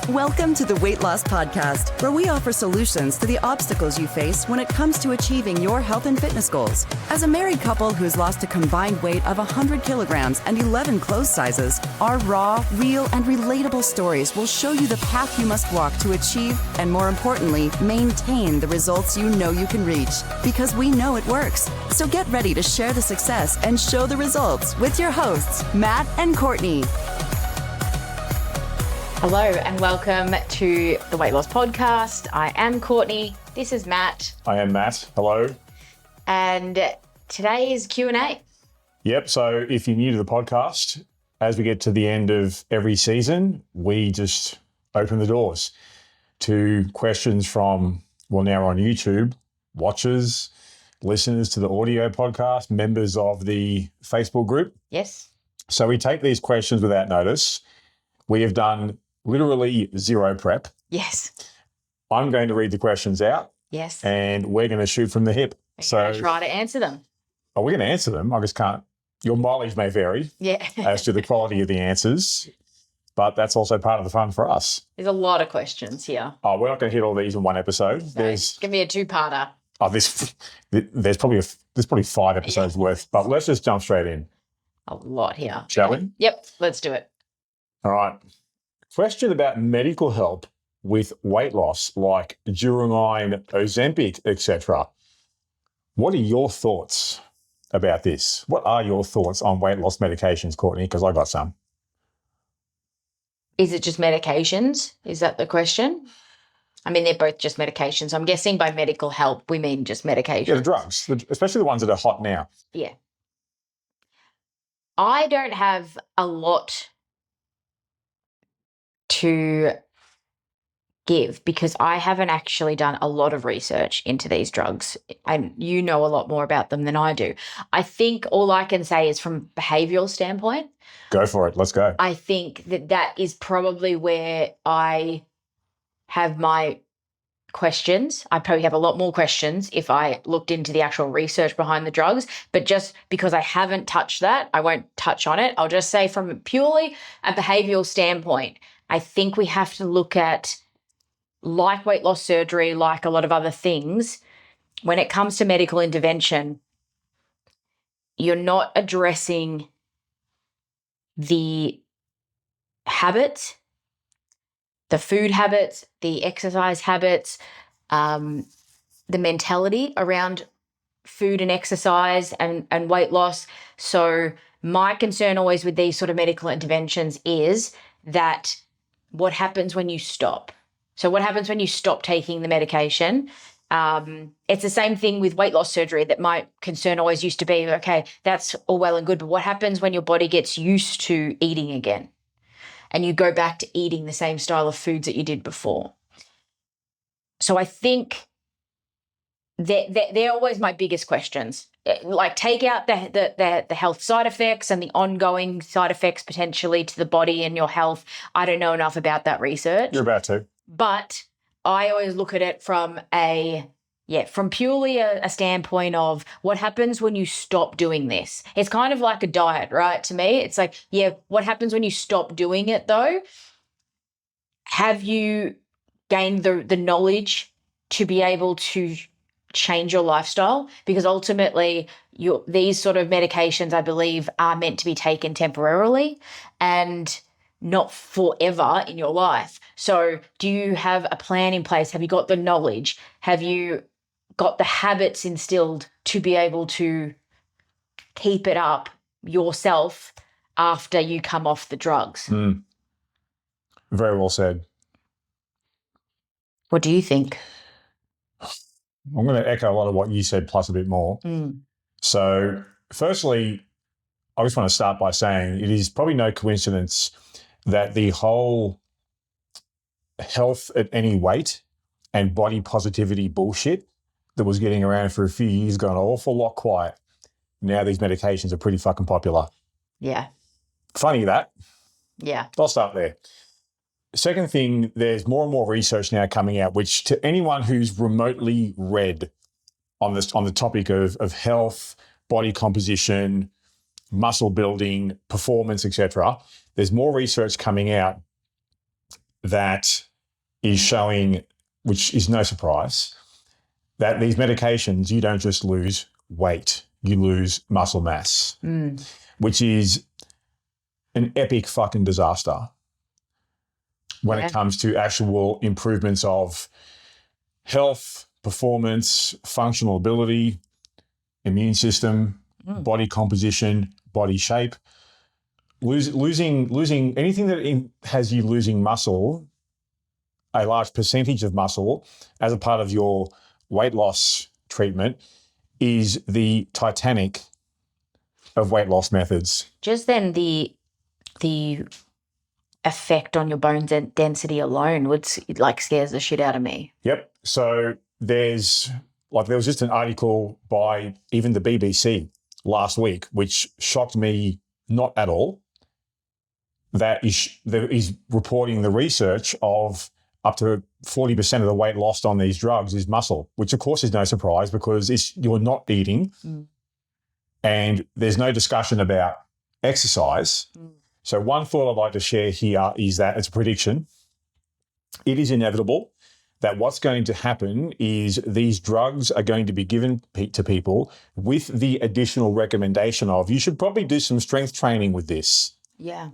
Welcome to the Weight Loss Podcast, where we offer solutions to the obstacles you face when it comes to achieving your health and fitness goals. As a married couple who's lost a combined weight of 100 kilograms and 11 clothes sizes, our raw, real, and relatable stories will show you the path you must walk to achieve and, more importantly, maintain the results you know you can reach, because we know it works. So get ready to share the success and show the results with your hosts, Matt and Courtney. Hello and welcome to the Weight Loss Podcast. I am Courtney. This is Matt. I am Matt. Hello. And today is Q&A. Yep. So if you're new to the podcast, as we get to the end of every season, we just open the doors to questions from, well, now on YouTube, watchers, listeners to the audio podcast, members of the Facebook group. Yes. So we take these questions without notice. We have done literally zero prep. Yes. I'm going to read the questions out. Yes. And we're going to shoot from the hip. So try to answer them. Oh, we're going to answer them. I just can't. Your mileage may vary as to the quality of the answers, but that's also part of the fun for us. There's a lot of questions here. Oh, we're not going to hit all these in one episode. No, give me a two-parter. Oh, there's probably 5 episodes worth, but let's just jump straight in. A lot here. Shall we? Yep, let's do it. All right. Question about medical help with weight loss, like Duromine, Ozempic, etc. What are your thoughts about this? What are your thoughts on weight loss medications, Courtney? Because I got some. Is it just medications? Is that the question? I mean, they're both just medications. I'm guessing by medical help, we mean just medications. Yeah, the drugs, especially the ones that are hot now. Yeah. I don't have a lot to give because I haven't actually done a lot of research into these drugs, and you know a lot more about them than I do. I think all I can say is from a behavioural standpoint. Go for it. Let's go. I think that is probably where I have my questions. I probably have a lot more questions if I looked into the actual research behind the drugs, but just because I haven't touched that, I won't touch on it. I'll just say from purely a behavioural standpoint, I think we have to look at, like weight loss surgery, like a lot of other things, when it comes to medical intervention, you're not addressing the habits, the food habits, the exercise habits, the mentality around food and exercise and weight loss. So my concern always with these sort of medical interventions is that what happens when you stop? So what happens when you stop taking the medication? It's the same thing with weight loss surgery that my concern always used to be, okay, that's all well and good, but what happens when your body gets used to eating again and you go back to eating the same style of foods that you did before? So I think they're always my biggest questions. Like, take out the health side effects and the ongoing side effects potentially to the body and your health. I don't know enough about that research. You're about to. But I always look at it from purely a standpoint of what happens when you stop doing this. It's kind of like a diet, right? To me, it's like, what happens when you stop doing it though? Have you gained the knowledge to be able to change your lifestyle? Because ultimately these sort of medications, I believe, are meant to be taken temporarily and not forever in your life. So do you have a plan in place? Have you got the knowledge? Have you got the habits instilled to be able to keep it up yourself after you come off the drugs? Very well said. What do you think? I'm going to echo a lot of what you said, plus a bit more. So firstly, I just want to start by saying it is probably no coincidence that the whole health at any weight and body positivity bullshit that was getting around for a few years got an awful lot quiet. Now these medications are pretty fucking popular. Yeah. Funny that. Yeah. I'll start there. Second thing, there's more and more research now coming out, which to anyone who's remotely read on the topic of health, body composition, muscle building, performance, etc., there's more research coming out that is showing, which is no surprise, that these medications, you don't just lose weight, you lose muscle mass, which is an epic fucking disaster when it comes to actual improvements of health, performance, functional ability, immune system, body composition, body shape. Losing anything that has you losing muscle, a large percentage of muscle as a part of your weight loss treatment is the Titanic of weight loss methods. Just then the effect on your bone density alone scares the shit out of me. Yep. So there was just an article by even the BBC last week, which shocked me not at all, that is reporting the research of up to 40% of the weight lost on these drugs is muscle, which of course is no surprise because you're not eating and there's no discussion about exercise. So one thought I'd like to share here is that it's a prediction. It is inevitable that what's going to happen is these drugs are going to be given to people with the additional recommendation of you should probably do some strength training with this. Yeah.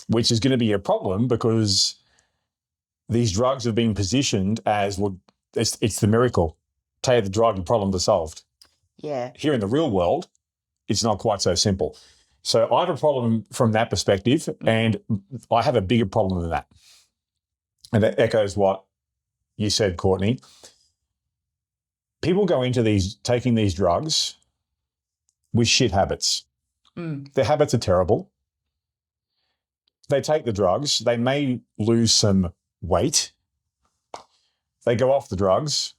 Which is going to be a problem because these drugs have been positioned as, well, it's the miracle. Take the drug, your problems are solved. Yeah. Here in the real world, it's not quite so simple. So I have a problem from that perspective, and I have a bigger problem than that. And that echoes what you said, Courtney. People go into taking these drugs with shit habits. Their habits are terrible. They take the drugs. They may lose some weight. They go off the drugs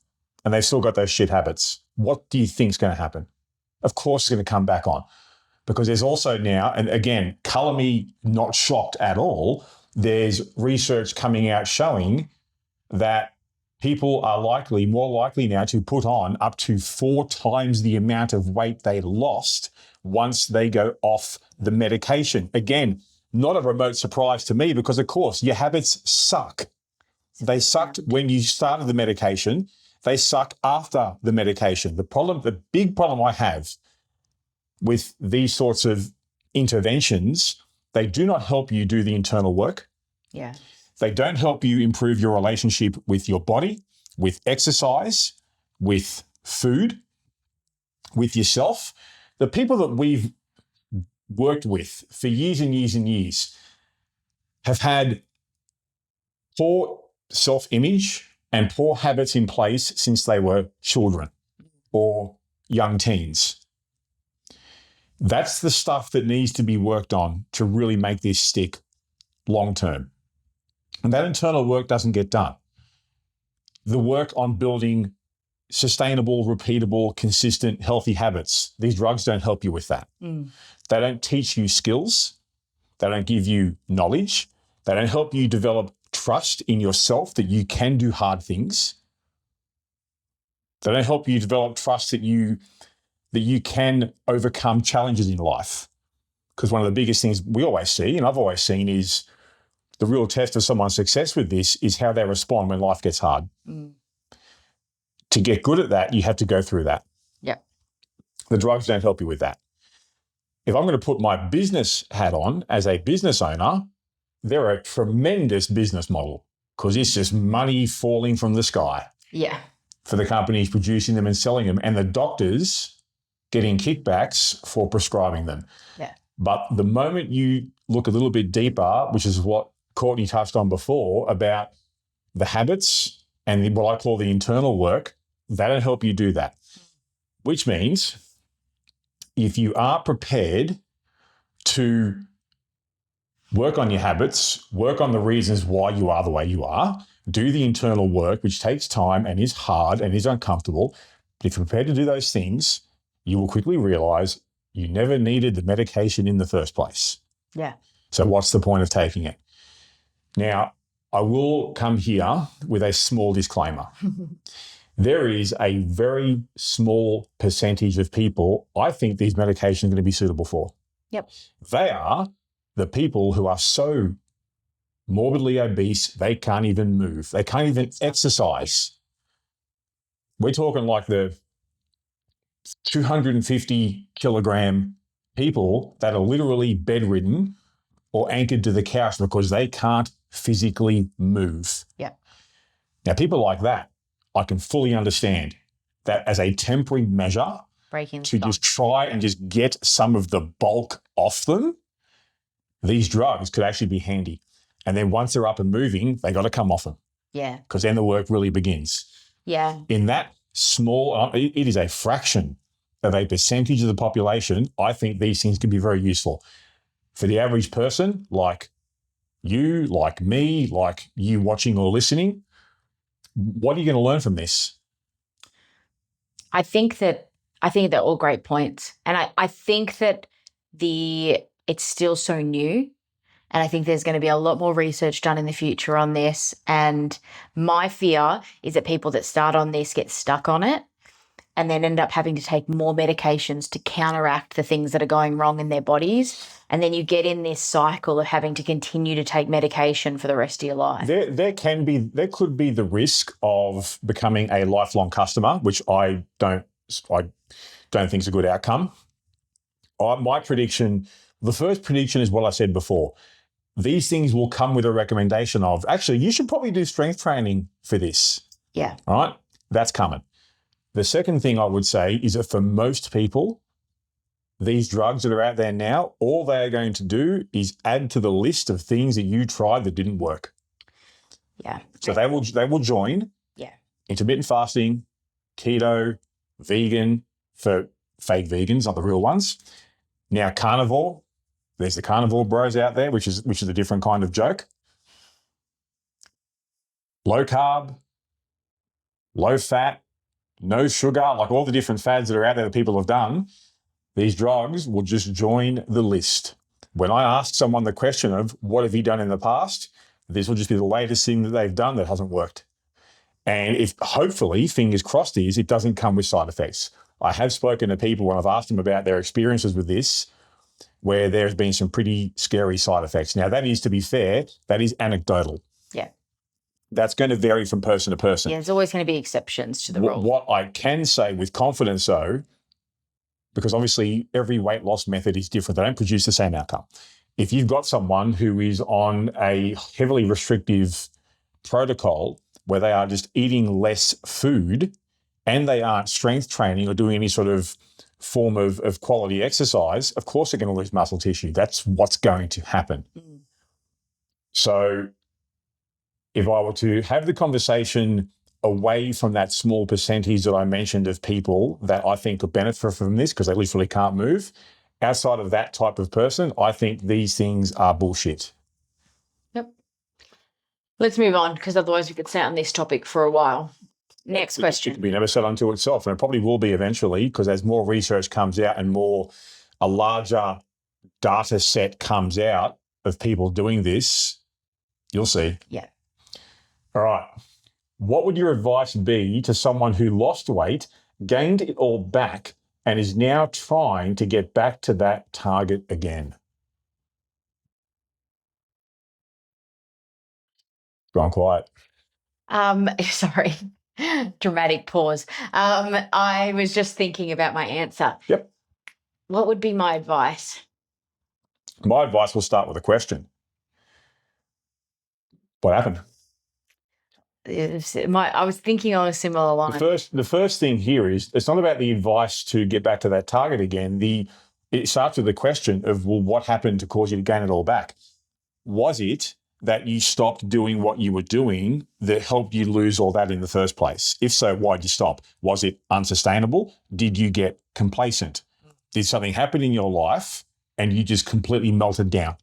and they've still got those shit habits. What do you think is going to happen? Of course it's going to come back on because there's also now, and again, colour me not shocked at all, there's research coming out showing that people are more likely now to put on up to 4 times the amount of weight they lost once they go off the medication. Again, not a remote surprise to me because, of course, your habits suck. They sucked when you started the medication. They suck after the medication. The big problem I have with these sorts of interventions, they do not help you do the internal work. Yeah. They don't help you improve your relationship with your body, with exercise, with food, with yourself. The people that we've worked with for years and years and years have had poor self-image and poor habits in place since they were children or young teens. That's the stuff that needs to be worked on to really make this stick long term. And that internal work doesn't get done. The work on building sustainable, repeatable, consistent, healthy habits, these drugs don't help you with that. They don't teach you skills. They don't give you knowledge. They don't help you develop trust in yourself that you can do hard things. They don't help you develop trust that you can overcome challenges in life. Because one of the biggest things we always see, and I've always seen, is the real test of someone's success with this is how they respond when life gets hard. To get good at that, you have to go through that. Yep. The drugs don't help you with that. If I'm going to put my business hat on as a business owner, they're a tremendous business model because it's just money falling from the sky. Yeah. For the companies producing them and selling them, and the doctors getting kickbacks for prescribing them. Yeah. But the moment you look a little bit deeper, which is what Courtney touched on before about the habits and what I call the internal work, they don't help you do that. Which means if you are prepared to work on your habits, work on the reasons why you are the way you are, do the internal work, which takes time and is hard and is uncomfortable. But if you're prepared to do those things, you will quickly realize you never needed the medication in the first place. Yeah. So what's the point of taking it? Now, I will come here with a small disclaimer. There is a very small percentage of people I think these medications are going to be suitable for. Yep. They are the people who are so morbidly obese, they can't even move. They can't even exercise. We're talking like the 250 kilogram people that are literally bedridden or anchored to the couch because they can't physically move. Yeah. Now, people like that, I can fully understand that as a temporary measure Breaking to just try and just get some of the bulk off them, these drugs could actually be handy. And then once they're up and moving, they got to come off them. Yeah. Because then the work really begins. Yeah. In that small, it is a fraction of a percentage of the population, I think these things can be very useful. For the average person, like you, like me, like you watching or listening, what are you going to learn from this? I think they're all great points. And I think that it's still so new. And I think there's going to be a lot more research done in the future on this. And my fear is that people that start on this get stuck on it and then end up having to take more medications to counteract the things that are going wrong in their bodies. And then you get in this cycle of having to continue to take medication for the rest of your life. There could be the risk of becoming a lifelong customer, which I don't think is a good outcome. My prediction, the first prediction is what I said before. These things will come with a recommendation of, actually, you should probably do strength training for this. Yeah. All right? That's coming. The second thing I would say is that for most people, these drugs that are out there now, all they're going to do is add to the list of things that you tried that didn't work. Yeah. So they will join intermittent fasting, keto, vegan for fake vegans, not the real ones. Now carnivore, there's the carnivore bros out there, which is a different kind of joke. Low carb, low fat, no sugar, like all the different fads that are out there that people have done, these drugs will just join the list. When I ask someone the question of what have you done in the past, this will just be the latest thing that they've done that hasn't worked. And if hopefully, fingers crossed, it doesn't come with side effects. I have spoken to people when I've asked them about their experiences with this, where there's been some pretty scary side effects. Now, that is, to be fair, that is anecdotal. Yeah. That's going to vary from person to person. Yeah, there's always going to be exceptions to the rule. What I can say with confidence, though, because obviously every weight loss method is different, they don't produce the same outcome. If you've got someone who is on a heavily restrictive protocol where they are just eating less food and they aren't strength training or doing any sort of form of quality exercise, of course they're going to lose muscle tissue. That's what's going to happen. Mm. So if I were to have the conversation away from that small percentage that I mentioned of people that I think could benefit from this because they literally can't move, outside of that type of person, I think these things are bullshit. Yep. Let's move on because otherwise we could stay on this topic for a while. Next question. It could be never said unto itself, and it probably will be eventually because as more research comes out and a larger data set comes out of people doing this, you'll see. Yeah. All right. What would your advice be to someone who lost weight, gained it all back, and is now trying to get back to that target again? Gone quiet. Sorry. Dramatic pause. I was just thinking about my answer. Yep. What would be my advice? My advice will start with a question. What happened? I was thinking on a similar line. The first thing here is it's not about the advice to get back to that target again. It starts with the question of, well, what happened to cause you to gain it all back? Was it that you stopped doing what you were doing that helped you lose all that in the first place? If so, why'd you stop? Was it unsustainable? Did you get complacent? Did something happen in your life and you just completely melted down?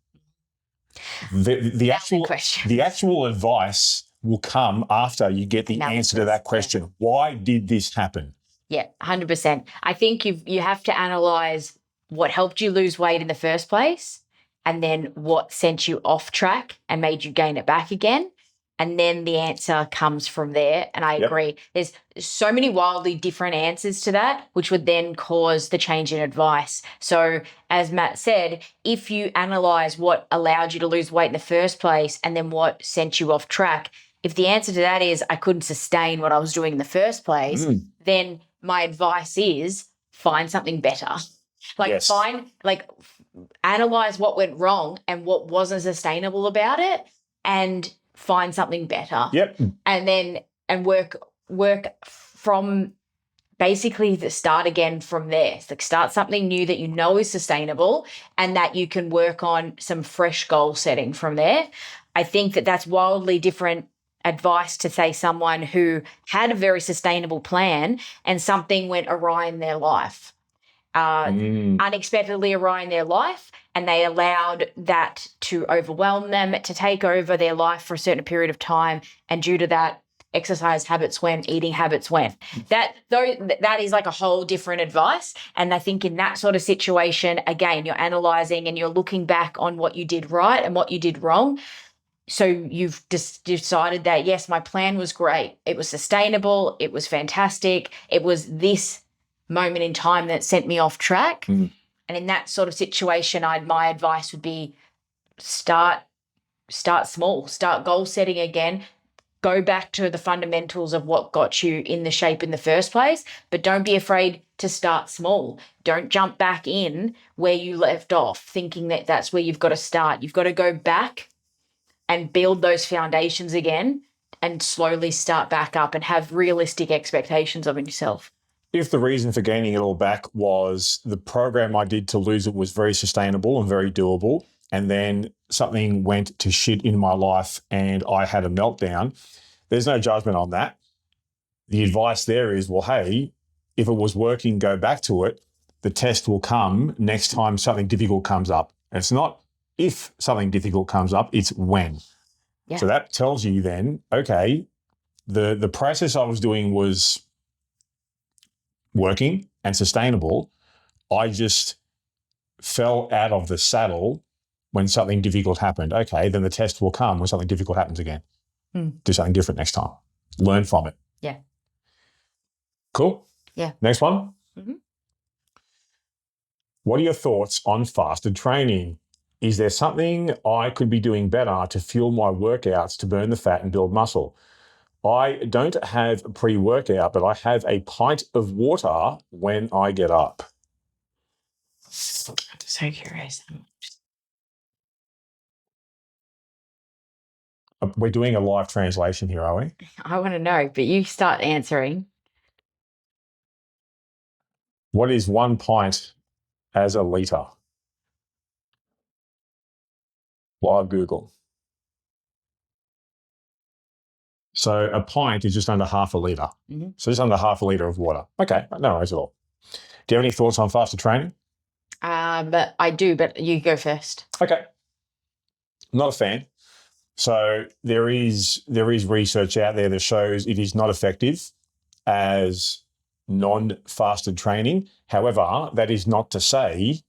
The actual advice will come after you get the answer to that question. Yeah. Why did this happen? Yeah, 100%. I think you have to analyze what helped you lose weight in the first place and then what sent you off track and made you gain it back again. and then the answer comes from there. And I agree. There's so many wildly different answers to that, which would then cause the change in advice. So as Matt said, if you analyze what allowed you to lose weight in the first place and then what sent you off track, if the answer to that is I couldn't sustain what I was doing in the first place, then my advice is find something better. Analyze what went wrong and what wasn't sustainable about it and find something better. And work from basically the start again from there. So start something new that you know is sustainable and that you can work on some fresh goal setting from there. I think that that's wildly different advice to say someone who had a very sustainable plan and something went awry in their life. Unexpectedly awry in their life, and they allowed that to overwhelm them, to take over their life for a certain period of time, and due to that, exercise habits went, eating habits went. That is like a whole different advice, and I think in that sort of situation, again, you're analysing and you're looking back on what you did right and what you did wrong. So you've just decided that, yes, my plan was great. It was sustainable. It was fantastic. It was this moment in time that sent me off track. And in that sort of situation, my advice would be start small, start goal setting again, go back to the fundamentals of what got you in the shape in the first place, but don't be afraid to start small. Don't jump back in where you left off thinking that that's where you've got to start. You've got to go back and build those foundations again and slowly start back up and have realistic expectations of yourself. If the reason for gaining it all back was the program I did to lose it was very sustainable and very doable, and then something went to shit in my life and I had a meltdown, there's no judgment on that. The advice there is, well, hey, if it was working, go back to it. The test will come next time something difficult comes up. And it's not if something difficult comes up, it's when. Yeah. So that tells you then, okay, the process I was doing was working and sustainable. I just fell out of the saddle when something difficult happened. Okay, then the test will come when something difficult happens again. Do something different next time. Learn from it. Yeah. Cool? Yeah. Next one. What are your thoughts on fasted training? Is there something I could be doing better to fuel my workouts to burn the fat and build muscle? I don't have pre-workout, but I have a pint of water when I get up. So curious. We're doing a live translation here, are we? I want to know, but you start answering. What is 1 pint as a litre? Live Google. So a pint is just under half a litre. So just under half a litre of water. Okay, no worries at all. Do you have any thoughts on fasted training? But I do, but you go first. Okay. Not a fan. So there is research out there that shows it is not effective as non-fasted training. However, that is not to say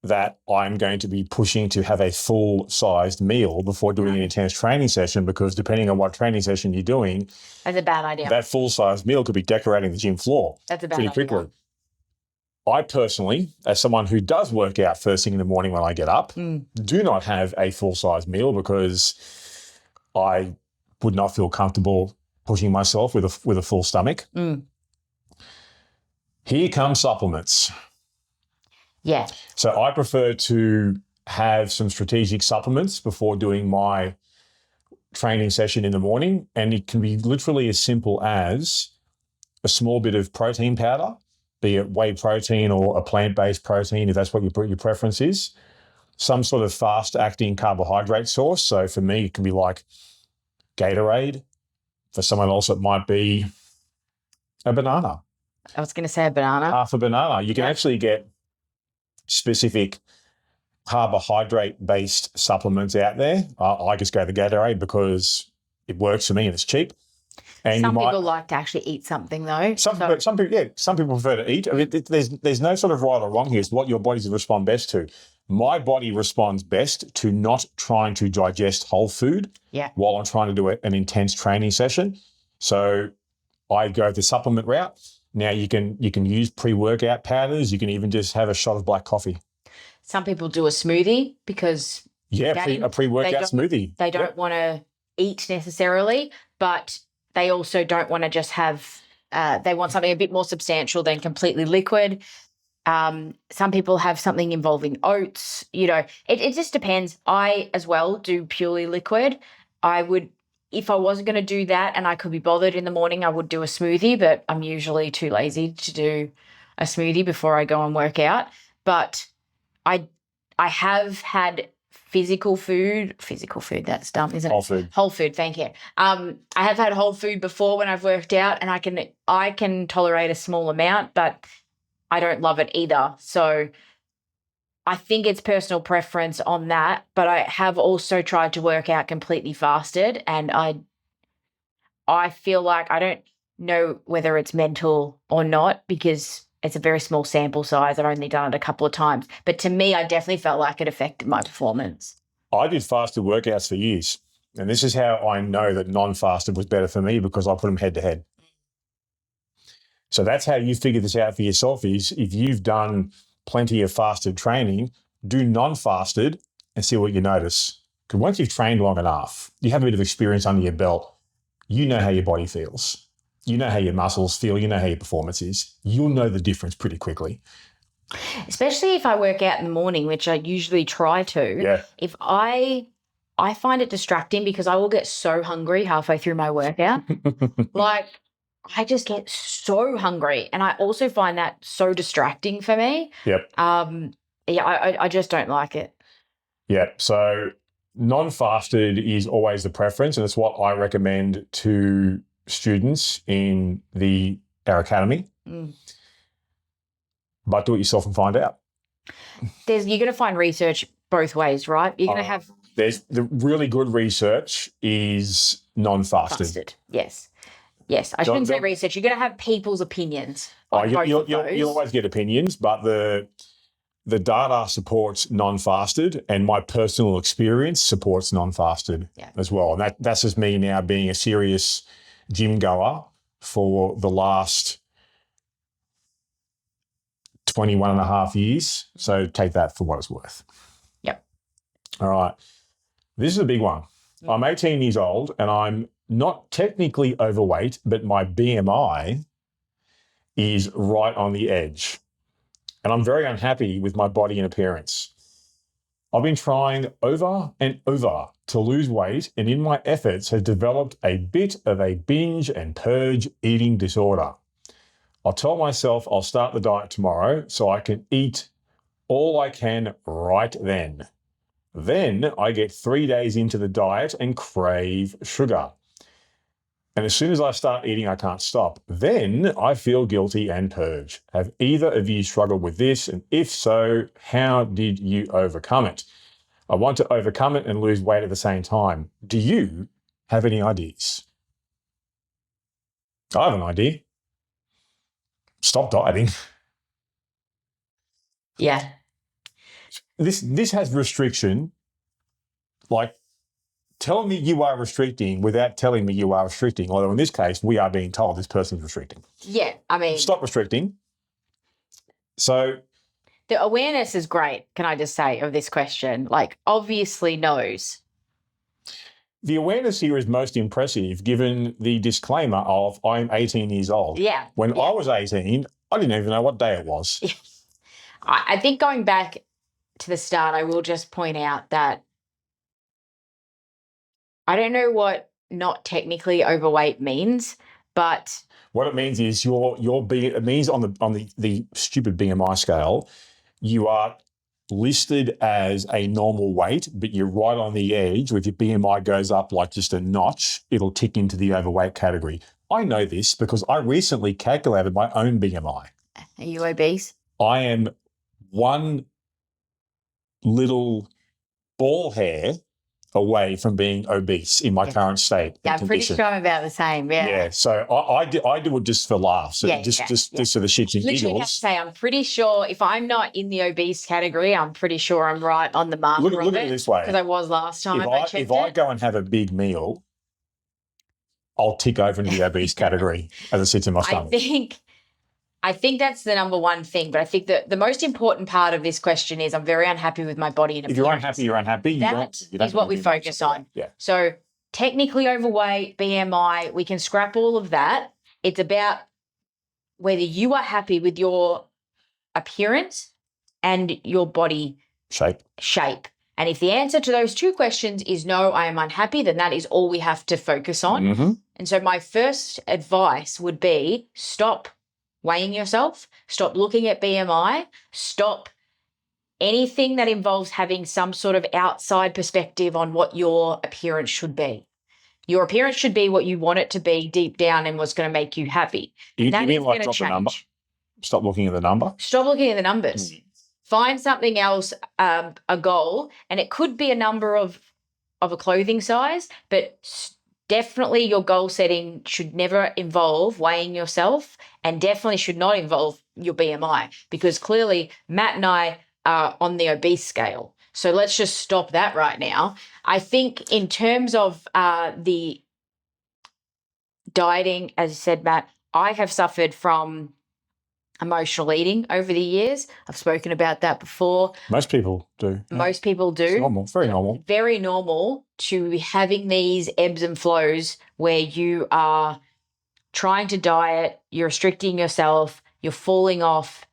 that I'm going to be pushing to have a full-sized meal before doing an intense training session, because depending on what training session you're doing, that's a bad idea. That full-sized meal could be decorating the gym floor. That's a bad pretty idea. quickly. I personally, as someone who does work out first thing in the morning when I get up, do not have a full-size meal because I would not feel comfortable pushing myself with a full stomach. Here come supplements. Yeah. So I prefer to have some strategic supplements before doing my training session in the morning, and it can be literally as simple as a small bit of protein powder, be it whey protein or a plant-based protein, if that's what your preference is, some sort of fast-acting carbohydrate source. So for me, it can be like Gatorade. For someone else, it might be a banana. I was going to say a banana. Half a banana. You can actually get specific carbohydrate-based supplements out there. I just go to Gatorade because it works for me and it's cheap. And some people like to actually eat something though. Some people prefer to eat. I mean, there's no sort of right or wrong here. It's what your body will respond best to. my body responds best to not trying to digest whole food while I'm trying to do an intense training session. So I go the supplement route. Now you can use pre-workout powders. You can even just have a shot of black coffee. Some people do a smoothie because a pre-workout smoothie. They don't want to eat necessarily, but they also don't want to just have. They want something a bit more substantial than completely liquid. Some people have something involving oats. It just depends. I as well do purely liquid. I would, if I wasn't going to do that and I could be bothered in the morning, I would do a smoothie, but I'm usually too lazy to do a smoothie before I go and work out. But I have had physical food, that's dumb, isn't it? Whole food, thank you. I have had whole food before when I've worked out, and I can tolerate a small amount, but I don't love it either. So I think it's personal preference on that, but I have also tried to work out completely fasted, and I feel like I don't know whether it's mental or not because it's a very small sample size. I've only done it a couple of times. But to me, I definitely felt like it affected my performance. I did fasted workouts for years, and this is how I know that non-fasted was better for me because I put them head to head. So that's how you figure this out for yourself is if you've done plenty of fasted training, do non-fasted and see what you notice. Because once you've trained long enough, you have a bit of experience under your belt, you know how your body feels. You know how your muscles feel. You know how your performance is. You'll know the difference pretty quickly. Especially if I work out in the morning, which I usually try to. Yeah. If I find it distracting because I will get so hungry halfway through my workout. I just get so hungry, and I also find that so distracting for me. Yep. I just don't like it. Yeah. So non-fasted is always the preference, and it's what I recommend to students in our academy. But do it yourself and find out. You're going to find research both ways, right? You're going to have. There's the really good research is non-fasted. Fasted, yes. Yes, I shouldn't say research. You're going to have people's opinions. You'll always get opinions, but the data supports non-fasted, and my personal experience supports non-fasted as well. And that's just me now being a serious gym goer for the last 21 and a half years. So take that for what it's worth. Yep. All right. This is a big one. I'm 18 years old and I'm not technically overweight, but my BMI is right on the edge. And I'm very unhappy with my body and appearance. I've been trying over and over to lose weight, and in my efforts have developed a bit of a binge and purge eating disorder. I'll tell myself I'll start the diet tomorrow so I can eat all I can right then. Then I get 3 days into the diet and crave sugar. And as soon as I start eating, I can't stop. Then I feel guilty and purge. Have either of you struggled with this? And if so, how did you overcome it? I want to overcome it and lose weight at the same time. Do you have any ideas? I have an idea. Stop dieting. Yeah. This has restriction. Like, tell me you are restricting without telling me you are restricting. Although in this case, we are being told this person's restricting. Yeah, I mean. Stop restricting. So. The awareness is great, can I just say, of this question. Like, obviously knows. The awareness here is most impressive given the disclaimer of I'm 18 years old. Yeah. When I was 18, I didn't even know what day it was. Yeah. I think going back to the start, I will just point out that I don't know what not technically overweight means, but what it means is it means on the stupid BMI scale, you are listed as a normal weight, but you're right on the edge. If your BMI goes up like just a notch, it'll tick into the overweight category. I know this because I recently calculated my own BMI. Are you obese? I am one little ball hair away from being obese in my current state. Yeah, I'm pretty sure I'm about the same. Yeah. Yeah. So I do it just for laughs. Just for the shits and Literally have to giggles. say, I'm pretty sure if I'm not in the obese category, I'm pretty sure I'm right on the marker Look at it this way. because I was last time I checked if I go and have a big meal, I'll tick over into the obese category as it sits in my stomach. I think that's the number one thing, but I think that the most important part of this question is I'm very unhappy with my body and appearance. If you're unhappy, you're unhappy. That is what we focus on. Yeah. So technically overweight, BMI, we can scrap all of that. It's about whether you are happy with your appearance and your body shape. And if the answer to those two questions is no, I am unhappy, then that is all we have to focus on. Mm-hmm. And so my first advice would be stop weighing yourself, stop looking at BMI, stop anything that involves having some sort of outside perspective on what your appearance should be. Your appearance should be what you want it to be deep down and what's going to make you happy. You mean like drop the number? Stop looking at the number? Stop looking at the numbers. Find something else, a goal, and it could be a number of a clothing size, but definitely your goal setting should never involve weighing yourself and definitely should not involve your BMI because clearly Matt and I are on the obese scale. So let's just stop that right now. I think in terms of the dieting, as you said, Matt, I have suffered from emotional eating over the years. I've spoken about that before. Most people do. Most people do. It's normal. Very normal. Very normal to be having these ebbs and flows where you are trying to diet, you're restricting yourself, you're falling off,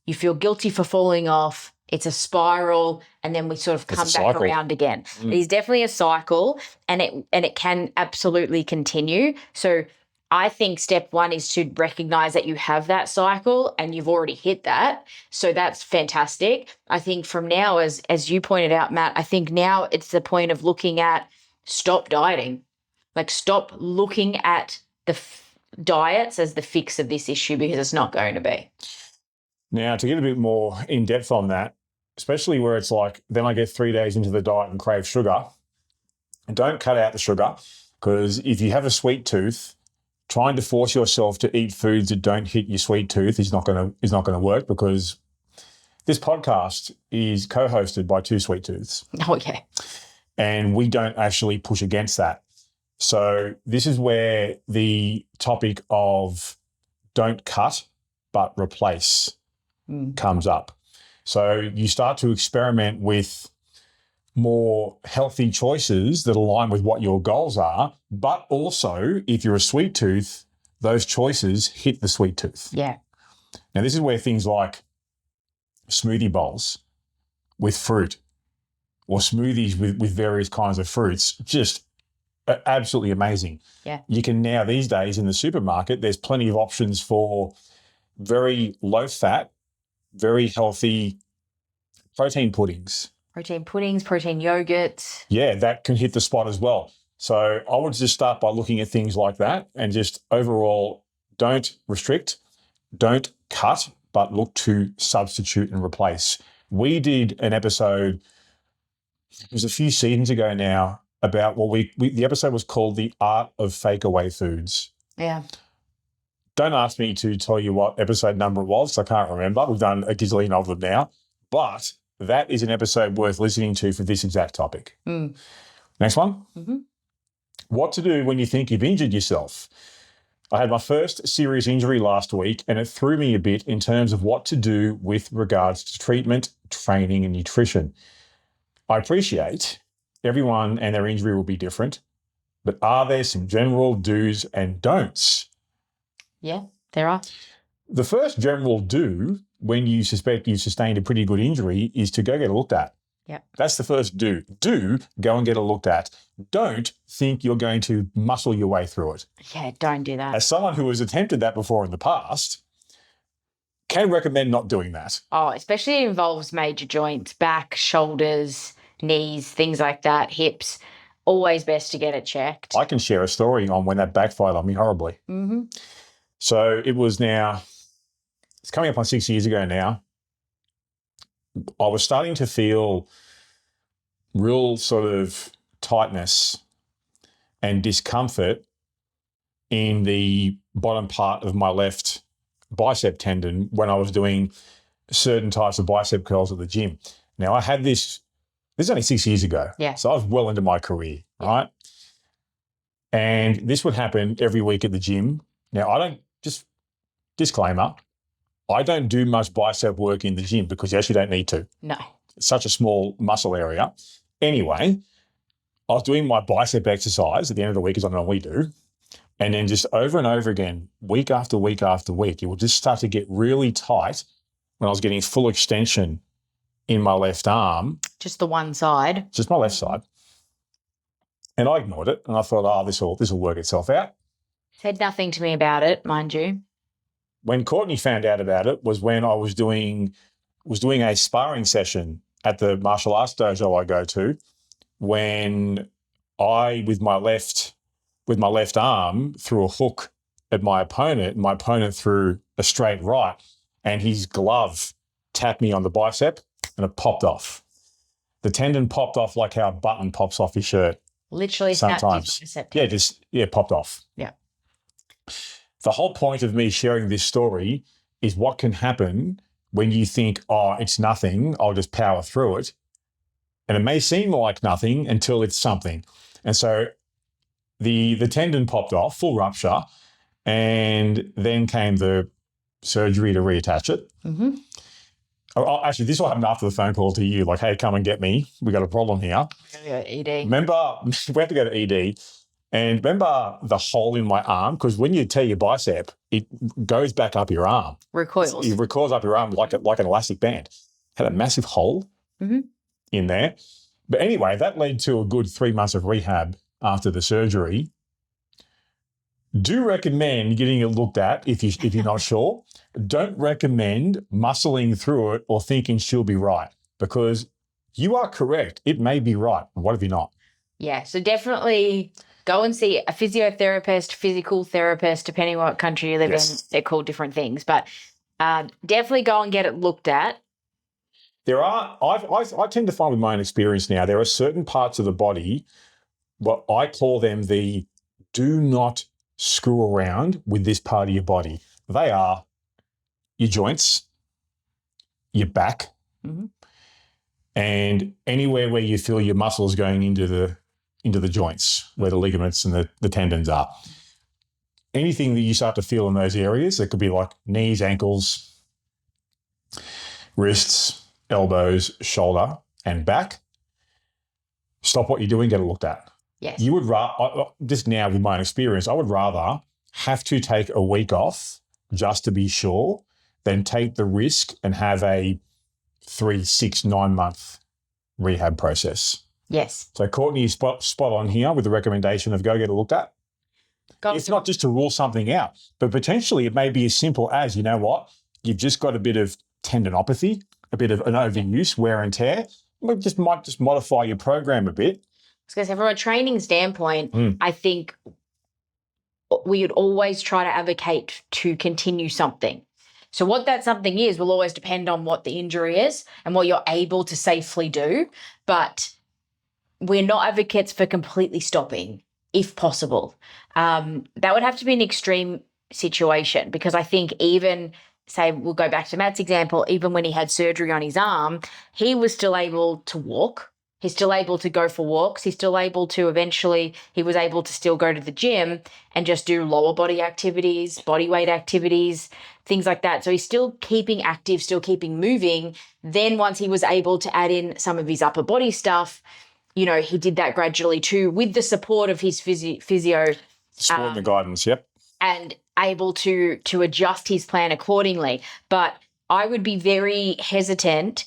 you feel guilty for falling off. It's a spiral, and then we sort of come back around again. It is definitely a cycle, and it can absolutely continue. So I think step one is to recognize that you have that cycle and you've already hit that. So that's fantastic. I think from now, as you pointed out, Matt, I think now it's the point of looking at stop dieting. Like stop looking at the diets as the fix of this issue because it's not going to be. Now, to get a bit more in depth on that, especially where it's like, then I get 3 days into the diet and crave sugar, don't cut out the sugar because if you have a sweet tooth, trying to force yourself to eat foods that don't hit your sweet tooth is not going to work because this podcast is co-hosted by two sweet tooths. Okay. And we don't actually push against that. So this is where the topic of don't cut but replace comes up. So you start to experiment with more healthy choices that align with what your goals are, but also if you're a sweet tooth, those choices hit the sweet tooth. Yeah. Now this is where things like smoothie bowls with fruit or smoothies with various kinds of fruits just are absolutely amazing. Yeah. You can now these days in the supermarket, there's plenty of options for very low fat, very healthy protein puddings. Protein puddings, protein yogurts. Yeah, that can hit the spot as well. So I would just start by looking at things like that and just overall don't restrict, don't cut, but look to substitute and replace. We did an episode, it was a few seasons ago now, about the episode was called The Art of Fake Away Foods. Yeah. Don't ask me to tell you what episode number it was, I can't remember. We've done a gazillion of them now. But that is an episode worth listening to for this exact topic. Next one. Mm-hmm. What to do when you think you've injured yourself. I had my first serious injury last week and it threw me a bit in terms of what to do with regards to treatment, training and nutrition. I appreciate everyone and their injury will be different, but are there some general do's and don'ts? Yeah, there are. The first general do when you suspect you've sustained a pretty good injury is to go get it looked at. Yeah. That's the first do. Do go and get it looked at. Don't think you're going to muscle your way through it. Yeah, don't do that. As someone who has attempted that before in the past, can recommend not doing that. Oh, especially it involves major joints, back, shoulders, knees, things like that, hips. Always best to get it checked. I can share a story on when that backfired on me horribly. Mm-hmm. So it's coming up on 6 years ago now. I was starting to feel real sort of tightness and discomfort in the bottom part of my left bicep tendon when I was doing certain types of bicep curls at the gym. Now, I had this is only 6 years ago. Yeah. So I was well into my career, right? And this would happen every week at the gym. Now, disclaimer, I don't do much bicep work in the gym because you actually don't need to. No. It's such a small muscle area. Anyway, I was doing my bicep exercise at the end of the week, as I normally do. And then just over and over again, week after week after week, it would just start to get really tight when I was getting full extension in my left arm. Just the one side. Just my left side. And I ignored it. And I thought, this will work itself out. Said nothing to me about it, mind you. When Courtney found out about it was when I was doing a sparring session at the martial arts dojo I go to, when I, with my left arm, threw a hook at my opponent, and my opponent threw a straight right, and his glove tapped me on the bicep and it popped off. The tendon popped off like how a button pops off your shirt. Literally sometimes. snapped his bicep. Popped off. Yeah. The whole point of me sharing this story is what can happen when you think, it's nothing, I'll just power through it. And it may seem like nothing until it's something. And so the tendon popped off, full rupture, and then came the surgery to reattach it. Mm-hmm. Actually, this will happen after the phone call to you, like, hey, come and get me. We got a problem here. ED. Remember, we have to go to ED. And remember the hole in my arm? Because when you tear your bicep, it goes back up your arm. Recoils. It recoils up your arm like an elastic band. Had a massive hole in there. But anyway, that led to a good 3 months of rehab after the surgery. Do recommend getting it looked at if you're not sure. Don't recommend muscling through it or thinking she'll be right, because you are correct. It may be right. What if you're not? Yeah, so definitely go and see a physiotherapist, physical therapist, depending on what country you live in. They're called different things, but definitely go and get it looked at. I tend to find with my own experience now, there are certain parts of the body, what I call them the do not screw around with this part of your body. They are your joints, your back, and anywhere where you feel your muscles going into the joints, where the ligaments and the tendons are. Anything that you start to feel in those areas, it could be like knees, ankles, wrists, elbows, shoulder, and back. Stop what you're doing, get it looked at. Yes. You would rather, just now with my own experience, I would rather have to take a week off just to be sure than take the risk and have a 3, 6, 9 month rehab process. Yes. So Courtney is spot on here with the recommendation of go get it looked at. It's not just to rule something out, but potentially it may be as simple as, you know what, you've just got a bit of tendinopathy, a bit of an overuse, wear and tear. Might just modify your program a bit. Because from a training standpoint, I think we would always try to advocate to continue something. So what that something is will always depend on what the injury is and what you're able to safely do. But we're not advocates for completely stopping, if possible. That would have to be an extreme situation, because I think even, say, we'll go back to Matt's example, even when he had surgery on his arm, he was still able to walk. He's still able to go for walks. He's still able to he was able to still go to the gym and just do lower body activities, body weight activities, things like that. So he's still keeping active, still keeping moving. Then once he was able to add in some of his upper body stuff, he did that gradually too, with the support of his physio. Support and the guidance, yep. And able to adjust his plan accordingly. But I would be very hesitant.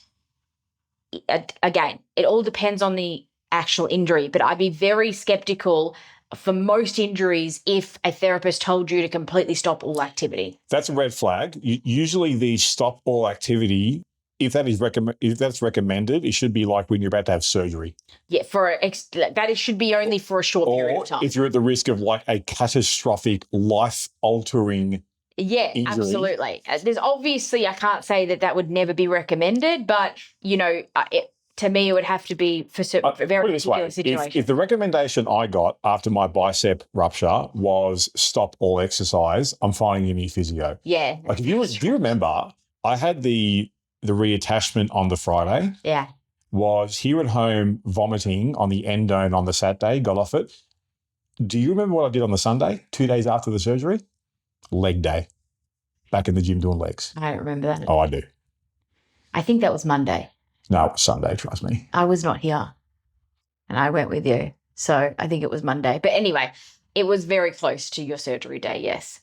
Again, it all depends on the actual injury, but I'd be very skeptical for most injuries if a therapist told you to completely stop all activity. That's a red flag. Usually the stop all activity, if that's recommended, it should be like when you're about to have surgery. Yeah, should be only for a short period of time. If you're at the risk of like a catastrophic, life-altering injury. Absolutely. There's obviously, I can't say that would never be recommended, but, to me, it would have to be for very put it this way, particular situations. if the recommendation I got after my bicep rupture was stop all exercise, I'm finding a new physio. Yeah. Like, do you remember, I had the reattachment on the Friday. Yeah. Was here at home vomiting on the endone on the Saturday, got off it. Do you remember what I did on the Sunday, 2 days after the surgery? Leg day. Back in the gym doing legs. I don't remember that. Oh, I do. I think that was Monday. No, it was Sunday, trust me. I was not here and I went with you. So I think it was Monday. But anyway, it was very close to your surgery day, yes.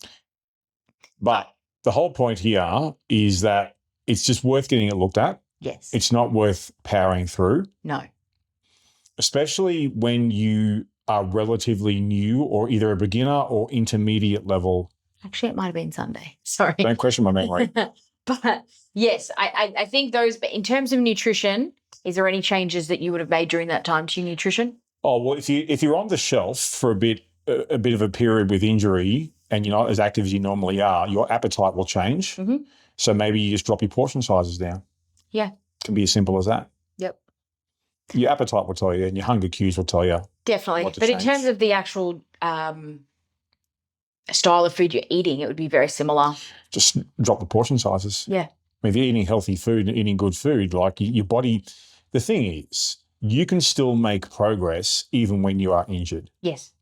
But the whole point here is that it's just worth getting it looked at. Yes. It's not worth powering through. No. Especially when you are relatively new or either a beginner or intermediate level. Actually, it might have been Sunday. Sorry. Don't question my memory. But yes, I think those, but in terms of nutrition, is there any changes that you would have made during that time to your nutrition? Oh, well, if you're on the shelf for a bit of a period with injury and you're not as active as you normally are, your appetite will change. Mm-hmm. So maybe you just drop your portion sizes down. Yeah. It can be as simple as that. Yep. Your appetite will tell you and your hunger cues will tell you. Definitely. What to But in change. terms of the actual style of food you're eating, it would be very similar. Just drop the portion sizes. Yeah. I mean, if you're eating healthy food and eating good food, like your body, the thing is, you can still make progress even when you are injured. Yes.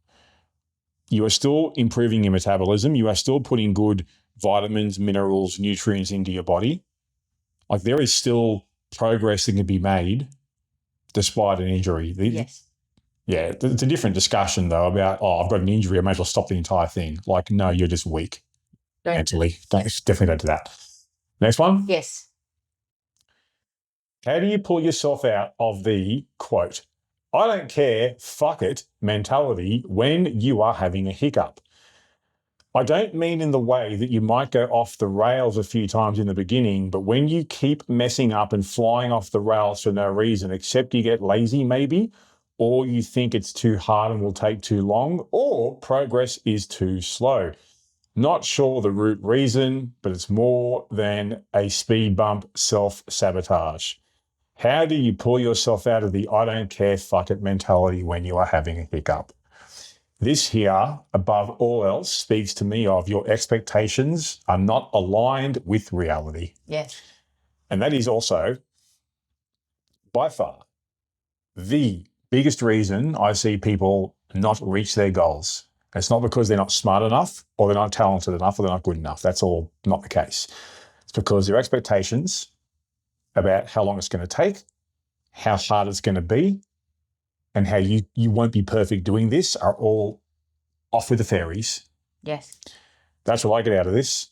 You are still improving your metabolism. You are still putting good vitamins, minerals, nutrients into your body. Like, there is still progress that can be made despite an injury. Yes. Yeah, it's a different discussion though about, I've got an injury, I may as well stop the entire thing. Like, no, you're just weak mentally. Definitely don't do that. Next one. Yes. How do you pull yourself out of the, quote, I don't care, fuck it mentality when you are having a hiccup? I don't mean in the way that you might go off the rails a few times in the beginning, but when you keep messing up and flying off the rails for no reason, except you get lazy maybe, or you think it's too hard and will take too long, or progress is too slow. Not sure the root reason, but it's more than a speed bump self-sabotage. How do you pull yourself out of the I don't care, fuck it mentality when you are having a hiccup? This here, above all else, speaks to me of your expectations are not aligned with reality. Yes. And that is also, by far, the biggest reason I see people not reach their goals. It's not because they're not smart enough or they're not talented enough or they're not good enough. That's all not the case. It's because their expectations about how long it's going to take, how hard it's going to be, and how you won't be perfect doing this are all off with the fairies. Yes. That's what I get out of this.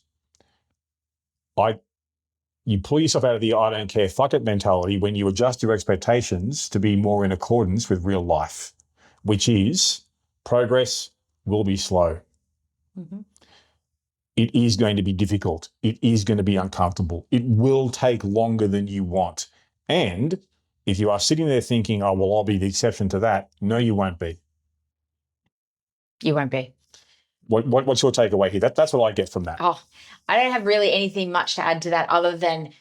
You pull yourself out of the I don't care, fuck it mentality when you adjust your expectations to be more in accordance with real life, which is progress will be slow. Mm-hmm. It is going to be difficult. It is going to be uncomfortable. It will take longer than you want. And if you are sitting there thinking, oh, well, I'll be the exception to that, no, you won't be. You won't be. What's your takeaway here? That's what I get from that. Oh, I don't have really anything much to add to that other than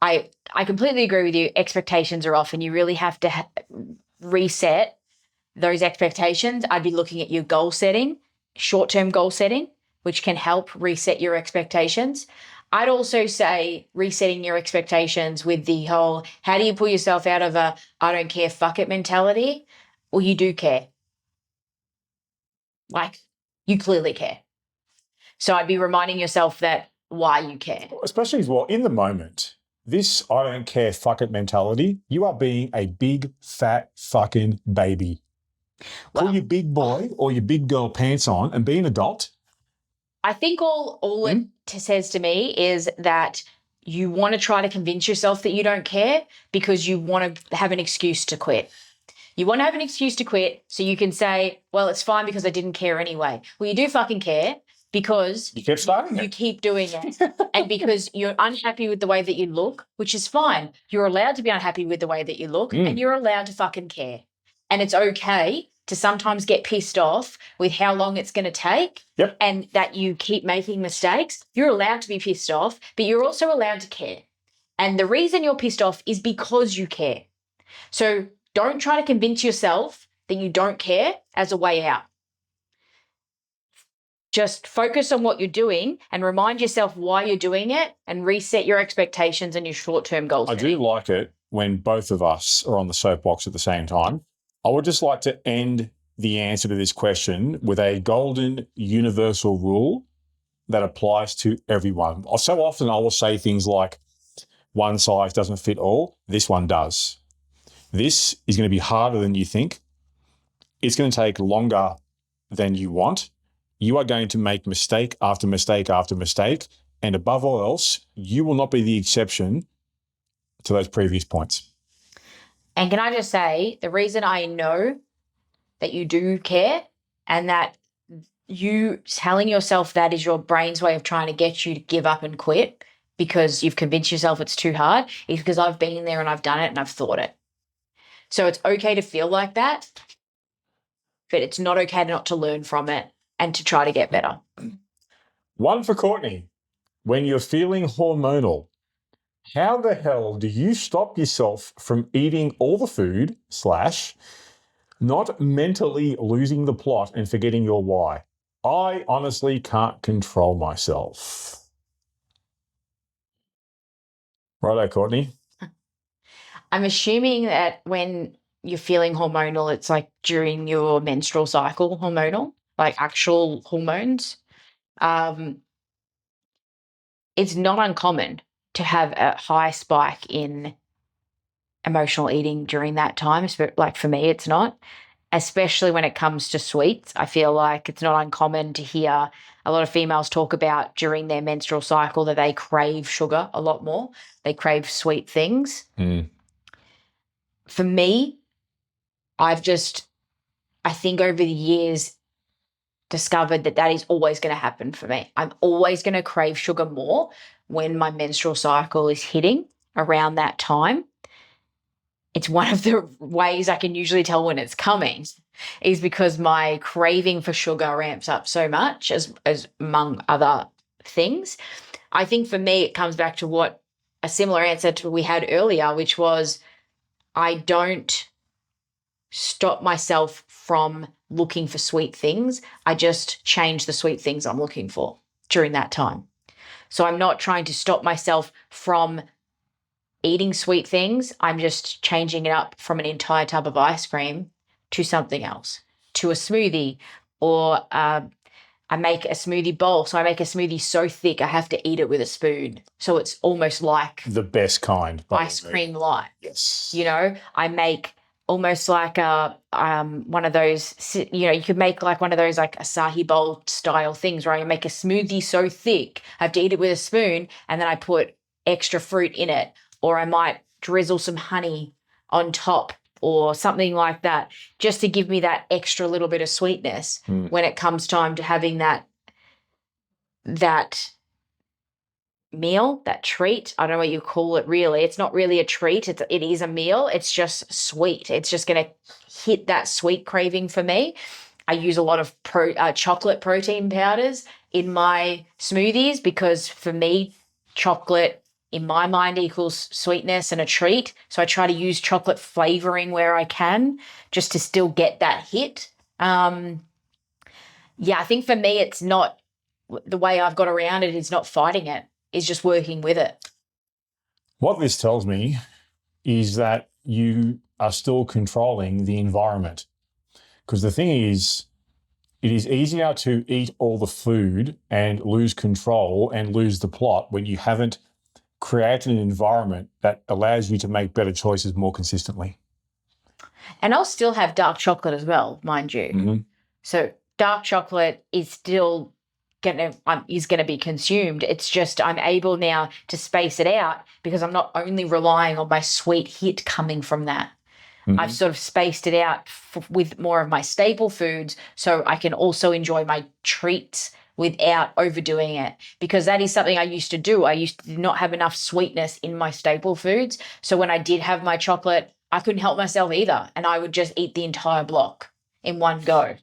I completely agree with you. Expectations are off and you really have to reset those expectations. I'd be looking at your goal setting, short-term goal setting, which can help reset your expectations. I'd also say resetting your expectations with the whole, how do you pull yourself out of a I don't care, fuck it mentality? Well, you do care. Like, you clearly care. So I'd be reminding yourself that why you care. Especially as well, in the moment, this I don't care, fuck it mentality, you are being a big, fat fucking baby. Pull your big boy or your big girl pants on and be an adult. I think all it says to me is that you want to try to convince yourself that you don't care because you want to have an excuse to quit. You want to have an excuse to quit so you can say, well, it's fine because I didn't care anyway. Well, you do fucking care because you keep starting you keep doing it. And because you're unhappy with the way that you look, which is fine. You're allowed to be unhappy with the way that you look and you're allowed to fucking care. And it's okay to sometimes get pissed off with how long it's going to take and that you keep making mistakes. You're allowed to be pissed off, but you're also allowed to care. And the reason you're pissed off is because you care. So don't try to convince yourself that you don't care as a way out. Just focus on what you're doing and remind yourself why you're doing it and reset your expectations and your short-term goals. I do like it when both of us are on the soapbox at the same time. I would just like to end the answer to this question with a golden universal rule that applies to everyone. So often I will say things like, one size doesn't fit all. This one does. This is going to be harder than you think. It's going to take longer than you want. You are going to make mistake after mistake after mistake. And above all else, you will not be the exception to those previous points. And can I just say, the reason I know that you do care and that you telling yourself that is your brain's way of trying to get you to give up and quit because you've convinced yourself it's too hard is because I've been there and I've done it and I've thought it. So it's okay to feel like that, but it's not okay not to learn from it and to try to get better. One for Courtney. When you're feeling hormonal, how the hell do you stop yourself from eating all the food / not mentally losing the plot and forgetting your why? I honestly can't control myself. Righto, Courtney. I'm assuming that when you're feeling hormonal, it's like during your menstrual cycle hormonal, like actual hormones. It's not uncommon to have a high spike in emotional eating during that time. Like for me, it's not, especially when it comes to sweets. I feel like it's not uncommon to hear a lot of females talk about during their menstrual cycle that they crave sugar a lot more. They crave sweet things. For me, I think over the years, discovered that is always going to happen for me. I'm always going to crave sugar more when my menstrual cycle is hitting around that time. It's one of the ways I can usually tell when it's coming is because my craving for sugar ramps up so much as among other things. I think for me, it comes back to what a similar answer to we had earlier, which was I don't stop myself from looking for sweet things. I just change the sweet things I'm looking for during that time. So I'm not trying to stop myself from eating sweet things. I'm just changing it up from an entire tub of ice cream to something else, to a smoothie, or I make a smoothie bowl. So I make a smoothie so thick I have to eat it with a spoon. So it's almost like the best kind. Ice cream light. Yes. You know, I make almost like one of those, you could make like one of those like acai bowl style things where I make a smoothie so thick I have to eat it with a spoon and then I put extra fruit in it, or I might drizzle some honey on top or something like that just to give me that extra little bit of sweetness when it comes time to having that meal, that treat. I don't know what you call it really. It's not really a treat. It is a meal. It's just sweet. It's just going to hit that sweet craving for me. I use a lot of chocolate protein powders in my smoothies because for me, chocolate in my mind equals sweetness and a treat. So I try to use chocolate flavoring where I can just to still get that hit. I think for me, it's not the way I've got around it is not fighting it. Is just working with it. What this tells me is that you are still controlling the environment. Because the thing is, it is easier to eat all the food and lose control and lose the plot when you haven't created an environment that allows you to make better choices more consistently. And I'll still have dark chocolate as well, mind you. Mm-hmm. So dark chocolate is still going to be consumed. It's just I'm able now to space it out because I'm not only relying on my sweet hit coming from that. Mm-hmm. I've sort of spaced it out with more of my staple foods so I can also enjoy my treats without overdoing it, because that is something I used to do. I used to not have enough sweetness in my staple foods. So when I did have my chocolate, I couldn't help myself either. And I would just eat the entire block in one go.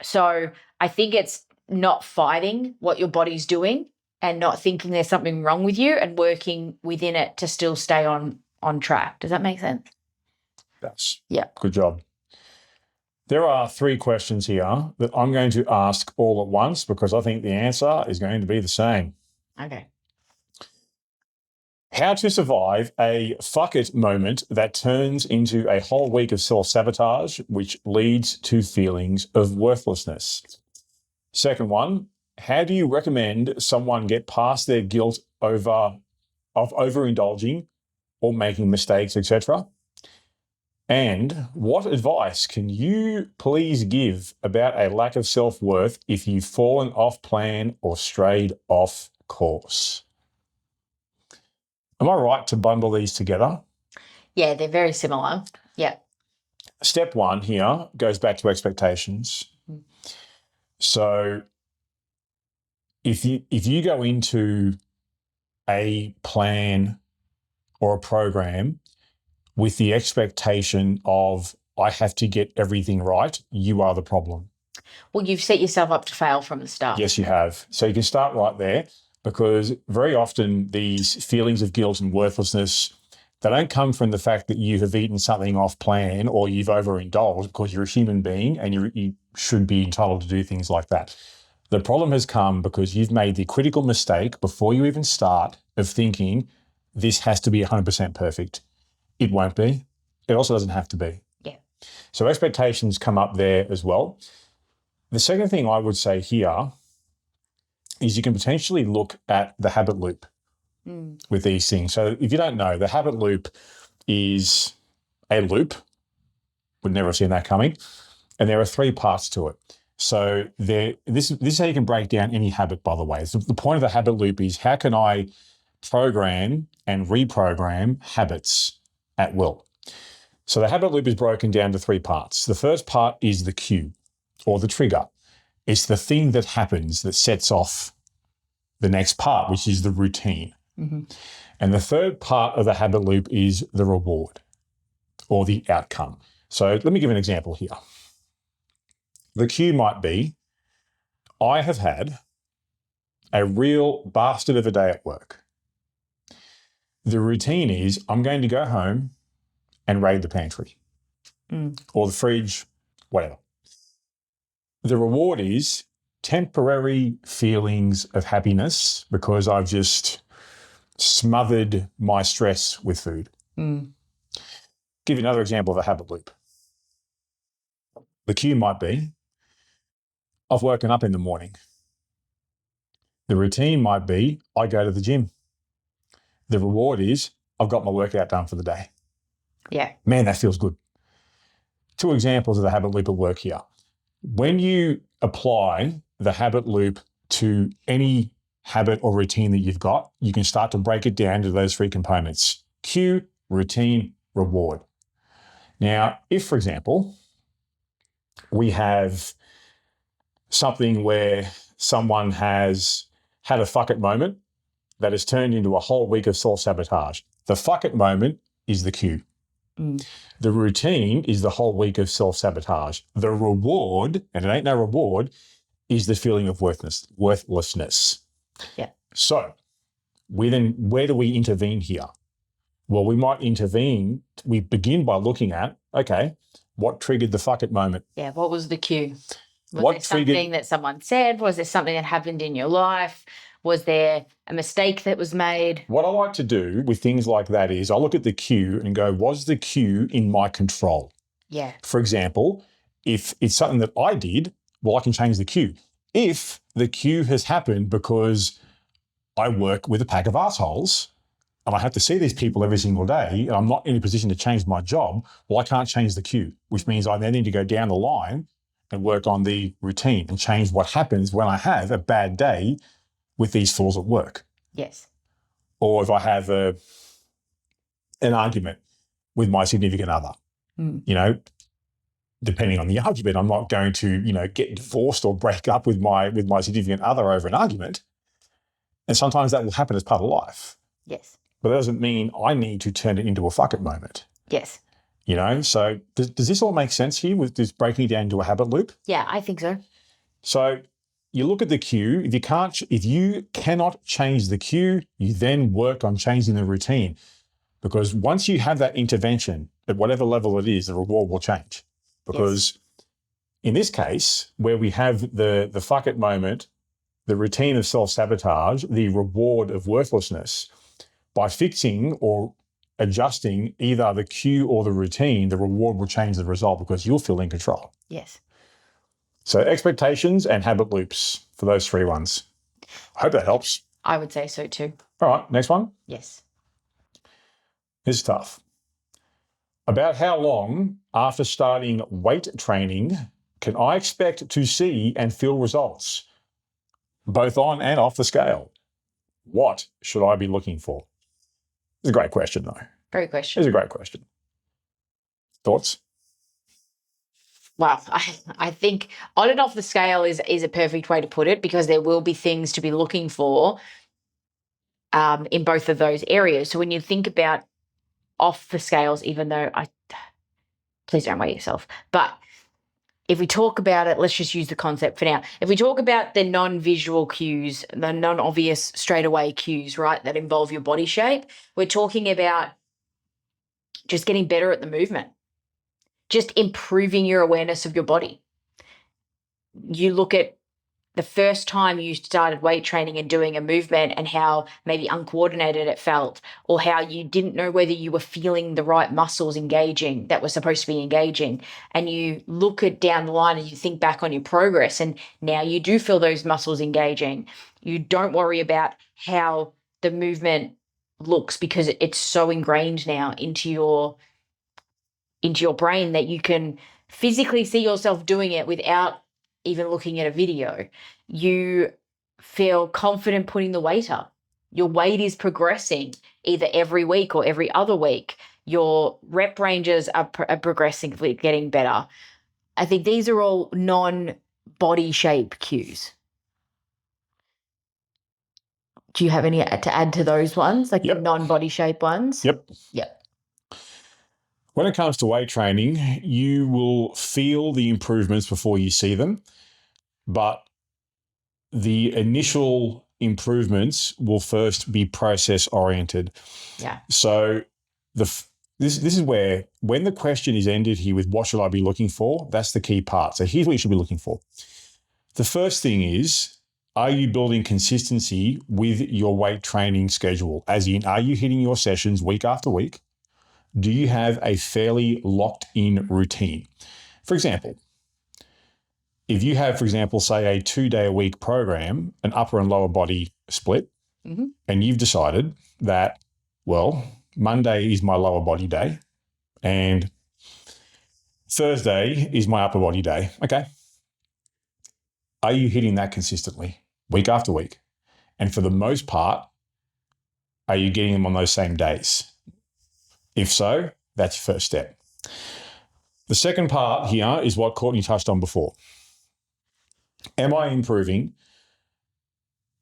So I think it's not fighting what your body's doing and not thinking there's something wrong with you and working within it to still stay on on track. Does that make sense? Yes. Yeah. Good job. There are 3 questions here that I'm going to ask all at once because I think the answer is going to be the same. Okay. How to survive a fuck it moment that turns into a whole week of self-sabotage, which leads to feelings of worthlessness. Second one, how do you recommend someone get past their guilt of overindulging or making mistakes, etc.? And what advice can you please give about a lack of self-worth if you've fallen off plan or strayed off course? Am I right to bundle these together? Yeah, they're very similar. Yeah. Step 1 here goes back to expectations. So if you go into a plan or a program with the expectation of I have to get everything right, you are the problem. Well, you've set yourself up to fail from the start. Yes, you have. So you can start right there because very often these feelings of guilt and worthlessness, they don't come from the fact that you have eaten something off plan or you've overindulged, because you're a human being and you should be entitled to do things like that. The problem has come because you've made the critical mistake before you even start of thinking this has to be 100% perfect. It won't be. It also doesn't have to be. Yeah. So expectations come up there as well. The second thing I would say here is you can potentially look at the habit loop with these things. So if you don't know, the habit loop is a loop. Would never have seen that coming. And there are 3 parts to it. So this is how you can break down any habit, by the way. So the point of the habit loop is how can I program and reprogram habits at will? So the habit loop is broken down to 3 parts. The first part is the cue or the trigger. It's the thing that happens that sets off the next part, which is the routine. Mm-hmm. And the third part of the habit loop is the reward or the outcome. So let me give an example here. The cue might be, I have had a real bastard of a day at work. The routine is I'm going to go home and raid the pantry or the fridge, whatever. The reward is temporary feelings of happiness because I've just smothered my stress with food. Give you another example of a habit loop. The cue might be, I've woken up in the morning. The routine might be, I go to the gym. The reward is, I've got my workout done for the day. Yeah. Man, that feels good. 2 examples of the habit loop at work here. When you apply the habit loop to any habit or routine that you've got, you can start to break it down to those 3 components: cue, routine, reward. Now, if, for example, we have something where someone has had a fuck it moment that has turned into a whole week of self-sabotage, the fuck it moment is the cue. The routine is the whole week of self-sabotage. The reward, and it ain't no reward, is the feeling of worthlessness. Yeah. So where do we intervene here? Well, we might intervene. We begin by looking at, okay, what triggered the fuck it moment? Yeah. What was the cue? Was What there triggered- something that someone said? Was there something that happened in your life? Was there a mistake that was made? What I like to do with things like that is I look at the cue and go, was the cue in my control? Yeah. For example, if it's something that I did, well, I can change the cue. If the cue has happened because I work with a pack of assholes and I have to see these people every single day and I'm not in a position to change my job, well, I can't change the cue, which means I then need to go down the line and work on the routine and change what happens when I have a bad day with these fools at work. Yes. Or if I have an argument with my significant other, depending on the argument, I'm not going to, get divorced or break up with my significant other over an argument. And sometimes that will happen as part of life. Yes. But that doesn't mean I need to turn it into a fuck it moment. Yes. So does this all make sense here with this breaking it down into a habit loop? Yeah, I think so. So you look at the cue. If you cannot change the cue, you then work on changing the routine. because once you have that intervention at whatever level it is, the reward will change. Because in this case, where we have the fuck it moment, the routine of self-sabotage, the reward of worthlessness, by fixing or adjusting either the cue or the routine, the reward will change the result because you'll feel in control. Yes. So expectations and habit loops for those 3 ones. I hope that helps. I would say so too. All right, next one. Yes. This is tough. About how long after starting weight training can I expect to see and feel results, both on and off the scale? What should I be looking for? It's a great question, though. Great question. It's a great question. Thoughts? Well, I think on and off the scale is a perfect way to put it, because there will be things to be looking for in both of those areas. So when you think about off the scales, even though please don't weigh yourself, but if we talk about it, let's just use the concept for now. If we talk about the non-visual cues, the non-obvious straight away cues, right, that involve your body shape, we're talking about just getting better at the movement, just improving your awareness of your body. You look at the first time you started weight training and doing a movement and how maybe uncoordinated it felt, or how you didn't know whether you were feeling the right muscles engaging that were supposed to be engaging. And you look at down the line and you think back on your progress, and now you do feel those muscles engaging. You don't worry about how the movement looks because it's so ingrained now into your brain that you can physically see yourself doing it without even looking at a video. You feel confident putting the weight up. Your weight is progressing either every week or every other week. Your rep ranges are progressively getting better. I think these are all non-body shape cues. Do you have any to add to those ones, like the non-body shape ones? Yep. When it comes to weight training, you will feel the improvements before you see them, but the initial improvements will first be process-oriented. Yeah. So this is where, when the question is ended here with what should I be looking for, that's the key part. So here's what you should be looking for. The first thing is, are you building consistency with your weight training schedule? As in, are you hitting your sessions week after week? Do you have a fairly locked-in routine? For example, if you have, for example, say a 2-day-a-week program, an upper and lower body split, and you've decided that, well, Monday is my lower body day and Thursday is my upper body day. Okay. Are you hitting that consistently week after week? And for the most part, are you getting them on those same days? If so, that's your first step. The second part here is what Courtney touched on before. Am I improving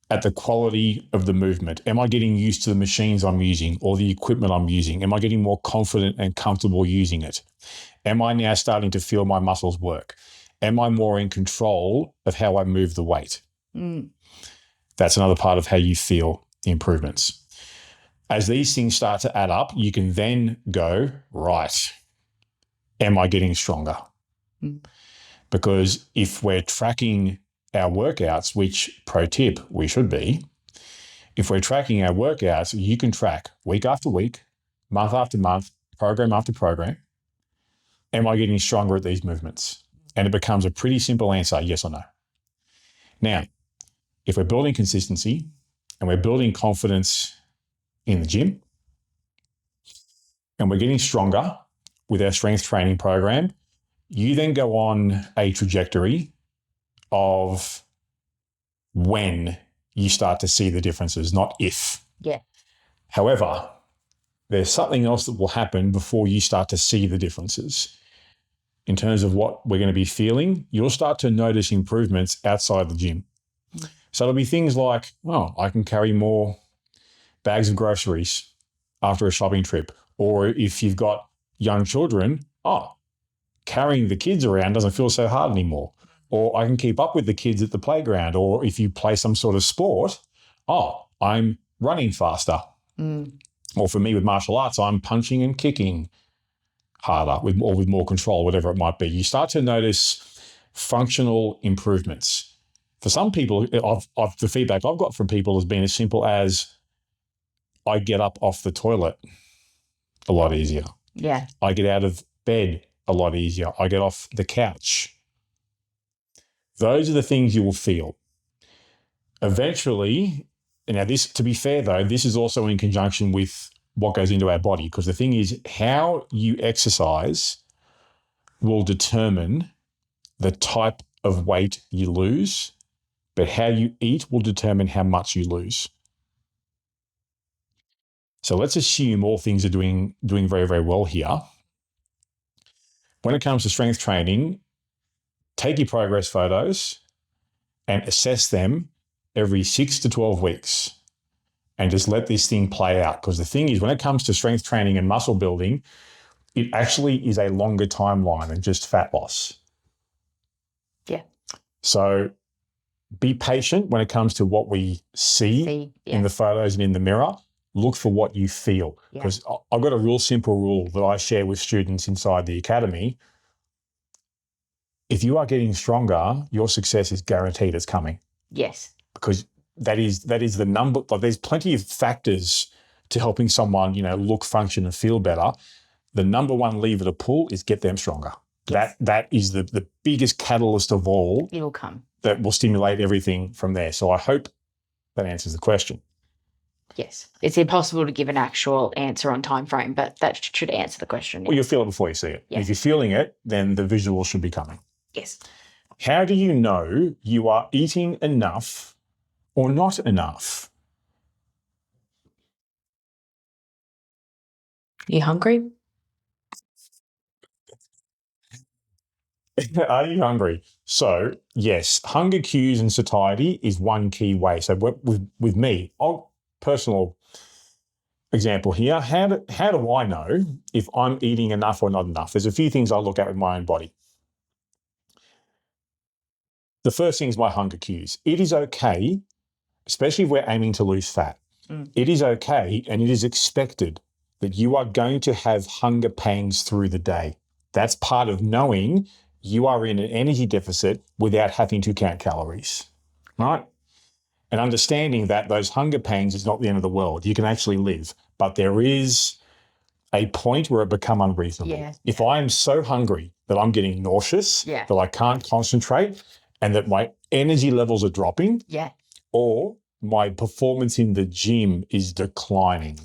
at the quality of the movement? Am I getting used to the machines I'm using or the equipment I'm using? Am I getting more confident and comfortable using it? Am I now starting to feel my muscles work? Am I more in control of how I move the weight? That's another part of how you feel the improvements. As these things start to add up, you can then go, right, am I getting stronger? Because if we're tracking our workouts, which, pro tip, we should be, if we're tracking our workouts, you can track week after week, month after month, program after program. Am I getting stronger at these movements? And it becomes a pretty simple answer, yes or no. Now, if we're building consistency and we're building confidence in the gym and we're getting stronger with our strength training program, you then go on a trajectory of when you start to see the differences, not if. Yeah. However, there's something else that will happen before you start to see the differences. In terms of what we're going to be feeling, you'll start to notice improvements outside the gym. So it'll be things like, oh, I can carry more bags of groceries after a shopping trip. Or if you've got young children, carrying the kids around doesn't feel so hard anymore. Or I can keep up with the kids at the playground. Or if you play some sort of sport, I'm running faster. Or for me with martial arts, I'm punching and kicking harder or with more control, whatever it might be. You start to notice functional improvements. For some people, the feedback I've got from people has been as simple as I get up off the toilet a lot easier. Yeah. I get out of bed a lot easier. I get off the couch. Those are the things you will feel. Eventually, now this, to be fair though, this is also in conjunction with what goes into our body, because the thing is how you exercise will determine the type of weight you lose, but how you eat will determine how much you lose. So let's assume all things are doing very, very well here. When it comes to strength training, take your progress photos and assess them every 6 to 12 weeks and just let this thing play out. Because the thing is, when it comes to strength training and muscle building, it actually is a longer timeline than just fat loss. Yeah. So be patient when it comes to what we see in the photos and in the mirror. Look for what you feel. Because I've got a real simple rule that I share with students inside the academy. If you are getting stronger, your success is guaranteed it's coming. Yes. Because that is the number. Like, there's plenty of factors to helping someone, look, function, and feel better. The number one lever to pull is get them stronger. Yes. That is the biggest catalyst of all. It'll come. That will stimulate everything from there. So I hope that answers the question. Yes. It's impossible to give an actual answer on time frame, but that should answer the question. Well, you'll feel it before you see it. Yes. If you're feeling it, then the visual should be coming. Yes. How do you know you are eating enough or not enough? You hungry? Are you hungry? So, yes, hunger cues and satiety is one key way. So with me, personal example here, how do I know if I'm eating enough or not enough? There's a few things I look at with my own body. The first thing is my hunger cues. It is okay, especially if we're aiming to lose fat. It is okay and it is expected that you are going to have hunger pangs through the day. That's part of knowing you are in an energy deficit without having to count calories, right? And understanding that those hunger pangs is not the end of the world. You can actually live, but there is a point where it becomes unreasonable. Yeah. If I am so hungry that I'm getting nauseous, that I can't concentrate, and that my energy levels are dropping, or my performance in the gym is declining,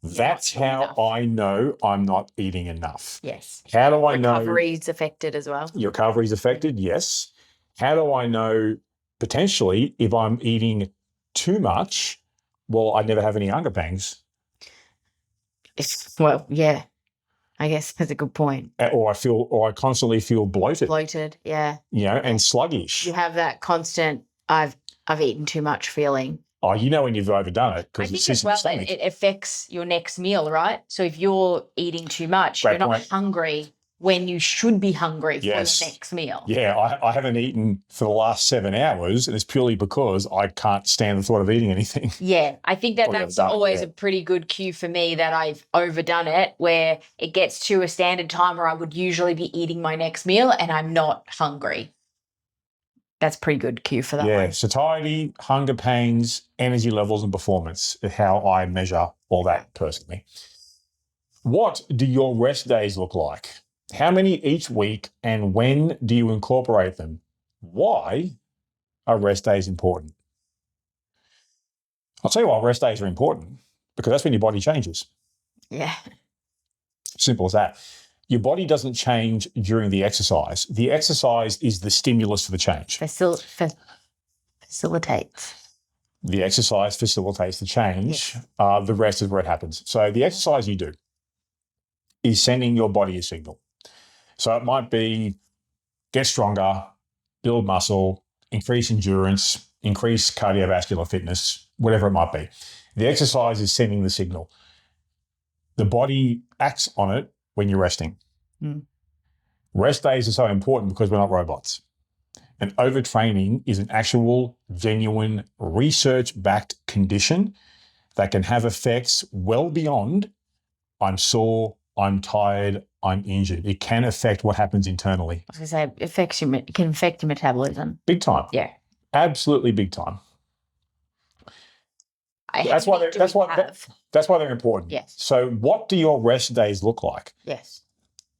that's how I know I'm not eating enough. Yes. How do I know? Recovery's affected as well. Your recovery's affected, yes. How do I know potentially if I'm eating too much? Well, I never have any hunger pangs. Well, yeah. I guess that's a good point. Or I constantly feel bloated. Bloated, yeah. And sluggish. You have that constant, I've eaten too much feeling. Oh, you know when you've overdone it because it's as well. It affects your next meal, right? So if you're eating too much, you're not hungry when you should be hungry for your next meal. Yeah, I haven't eaten for the last 7 hours, and it's purely because I can't stand the thought of eating anything. Yeah, I think that's always a pretty good cue for me that I've overdone it, where it gets to a standard time where I would usually be eating my next meal and I'm not hungry. That's pretty good cue for that one. Yeah, satiety, hunger pangs, energy levels, and performance is how I measure all that personally. What do your rest days look like? How many each week, and when do you incorporate them? Why are rest days important? I'll tell you why rest days are important, because that's when your body changes. Yeah. Simple as that. Your body doesn't change during the exercise. The exercise is the stimulus for the change. Facilitates. The exercise facilitates the change. Yes. The rest is where it happens. So the exercise you do is sending your body a signal. So it might be get stronger, build muscle, increase endurance, increase cardiovascular fitness, whatever it might be. The exercise is sending the signal. The body acts on it when you're resting. Rest days are so important because we're not robots. And overtraining is an actual, genuine, research-backed condition that can have effects well beyond I'm sore, I'm tired, I'm injured. It can affect what happens internally. I was going to say, it can affect your metabolism. Big time. Yeah. Absolutely big time. That's why they're important. Yes. So what do your rest days look like? Yes.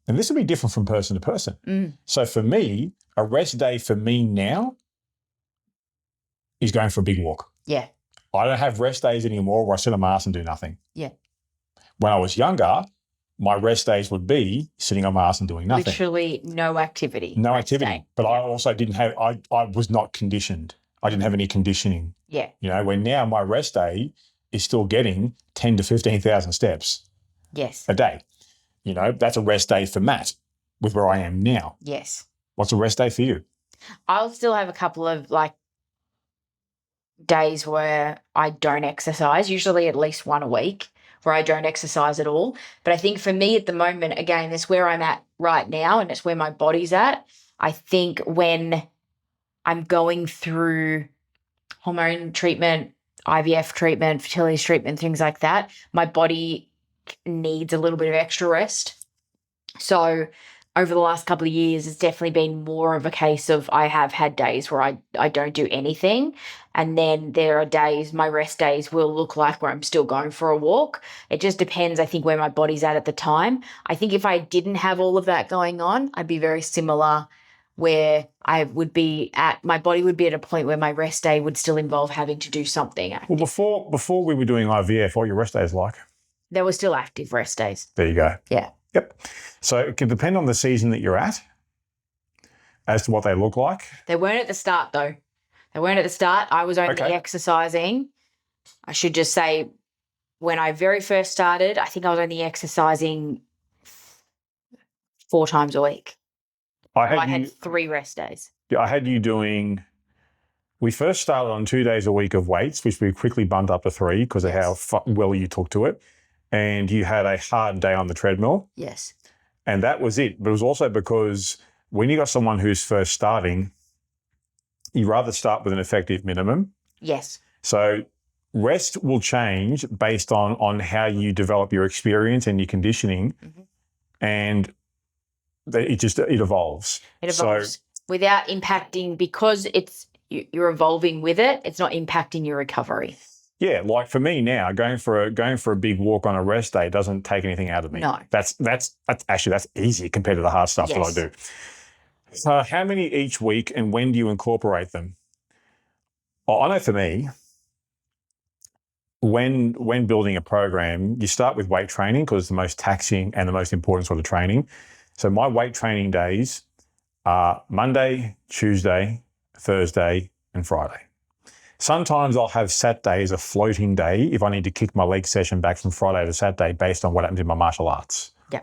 And this will be different from person to person. So for me, a rest day for me now is going for a big walk. Yeah. I don't have rest days anymore where I sit on my ass and do nothing. Yeah. When I was younger, my rest days would be sitting on my ass and doing nothing. Literally no activity. No activity. But I also didn't have, I was not conditioned. I didn't have any conditioning. Yeah. You know, when now my rest day is still getting 10 to 15,000 steps. Yes. A day. You know, that's a rest day for Matt with where I am now. Yes. What's a rest day for you? I'll still have a couple of days where I don't exercise, usually at least one a week where I don't exercise at all. But I think for me at the moment, again, that's where I'm at right now and it's where my body's at. I think when I'm going through hormone treatment, IVF treatment, fertility treatment, things like that, my body needs a little bit of extra rest. So over the last couple of years, it's definitely been more of a case of I have had days where I don't do anything. And then there are days, my rest days will look like where I'm still going for a walk. It just depends, I think, where my body's at the time. I think if I didn't have all of that going on, I'd be very similar where I would be at, my body would be at a point where my rest day would still involve having to do something active. Well, before we were doing IVF, what your rest days like? There were still active rest days. There you go. Yeah. Yep. So it can depend on the season that you're at as to what they look like. They weren't at the start, though. They weren't at the start. I was only exercising. I should just say when I very first started, I think I was only exercising 4 times a week. I had 3 rest days. Yeah, I had you doing, we first started on 2 days a week of weights, which we quickly bumped up to 3 because of how well you took to it. And you had a hard day on the treadmill. Yes. And that was it. But it was also because when you got someone who's first starting, you rather start with an effective minimum. Yes. So rest will change based on how you develop your experience and your conditioning. And it evolves. It evolves without impacting, because you're evolving with it, it's not impacting your recovery. Yeah, like for me now, going for a big walk on a rest day doesn't take anything out of me. No. That's easy compared to the hard stuff that I do. So how many each week and when do you incorporate them? I know for me, when building a program, you start with weight training because it's the most taxing and the most important sort of training. So my weight training days are Monday, Tuesday, Thursday, and Friday. Sometimes I'll have Saturday as a floating day if I need to kick my leg session back from Friday to Saturday based on what happens in my martial arts. Yeah.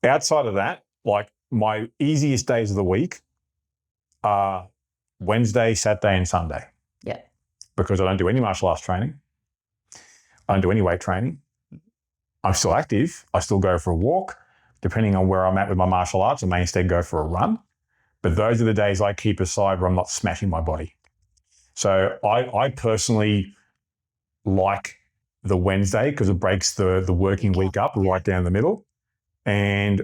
Outside of that, like my easiest days of the week are Wednesday, Saturday, and Sunday. Yeah. Because I don't do any martial arts training. I don't do any weight training. I'm still active. I still go for a walk. Depending on where I'm at with my martial arts, I may instead go for a run. But those are the days I keep aside where I'm not smashing my body. So I personally like the Wednesday because it breaks the working week up right down the middle. And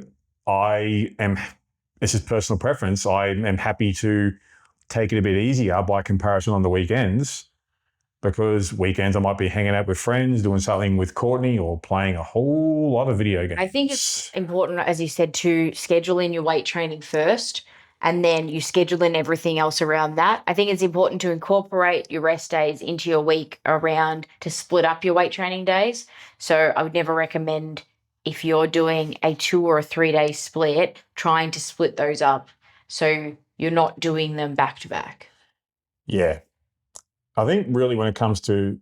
this is personal preference, I am happy to take it a bit easier by comparison on the weekends, because weekends I might be hanging out with friends, doing something with Courtney or playing a whole lot of video games. I think it's important, as you said, to schedule in your weight training first, and then you schedule in everything else around that. I think it's important to incorporate your rest days into your week around to split up your weight training days. So I would never recommend, if you're doing a 2 or a 3 day split, trying to split those up so you're not doing them back to back. Yeah. I think really when it comes to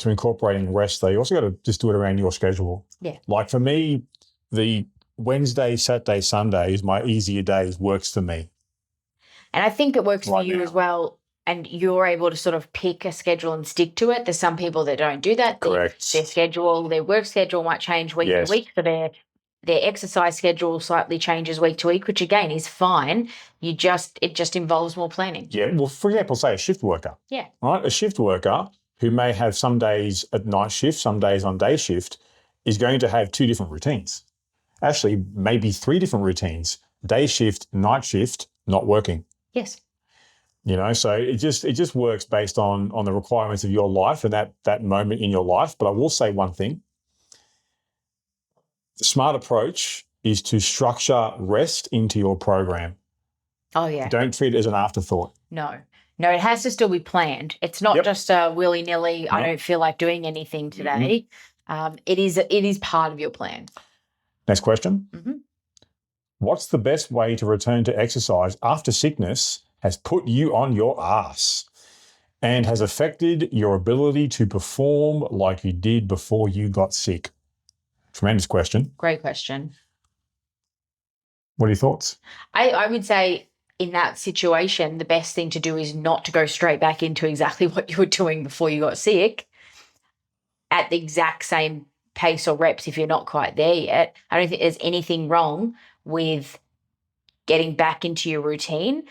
incorporating rest, you also got to just do it around your schedule. Yeah. Like for me, the Wednesday, Saturday, Sundays, my easier days works for me. And I think it works for you as well, and you're able to sort of pick a schedule and stick to it. There's some people that don't do that. Correct. Their work schedule might change week to week, so their exercise schedule slightly changes week to week, which again is fine. It just involves more planning. Yeah. Well, for example, say a shift worker. Yeah. Right? A shift worker who may have some days at night shift, some days on day shift, is going to have 2 different routines. Actually, maybe 3 different routines: day shift, night shift, not working. Yes. So it just works based on the requirements of your life and that moment in your life. But I will say one thing: the smart approach is to structure rest into your program. Oh yeah. Don't treat it as an afterthought. No, it has to still be planned. It's not just a willy-nilly, I don't feel like doing anything today. It is part of your plan. Next question. What's the best way to return to exercise after sickness has put you on your ass and has affected your ability to perform like you did before you got sick? Tremendous question. Great question. What are your thoughts? I would say in that situation, the best thing to do is not to go straight back into exactly what you were doing before you got sick at the exact same pace or reps if you're not quite there yet. I don't think there's anything wrong with getting back into your routine.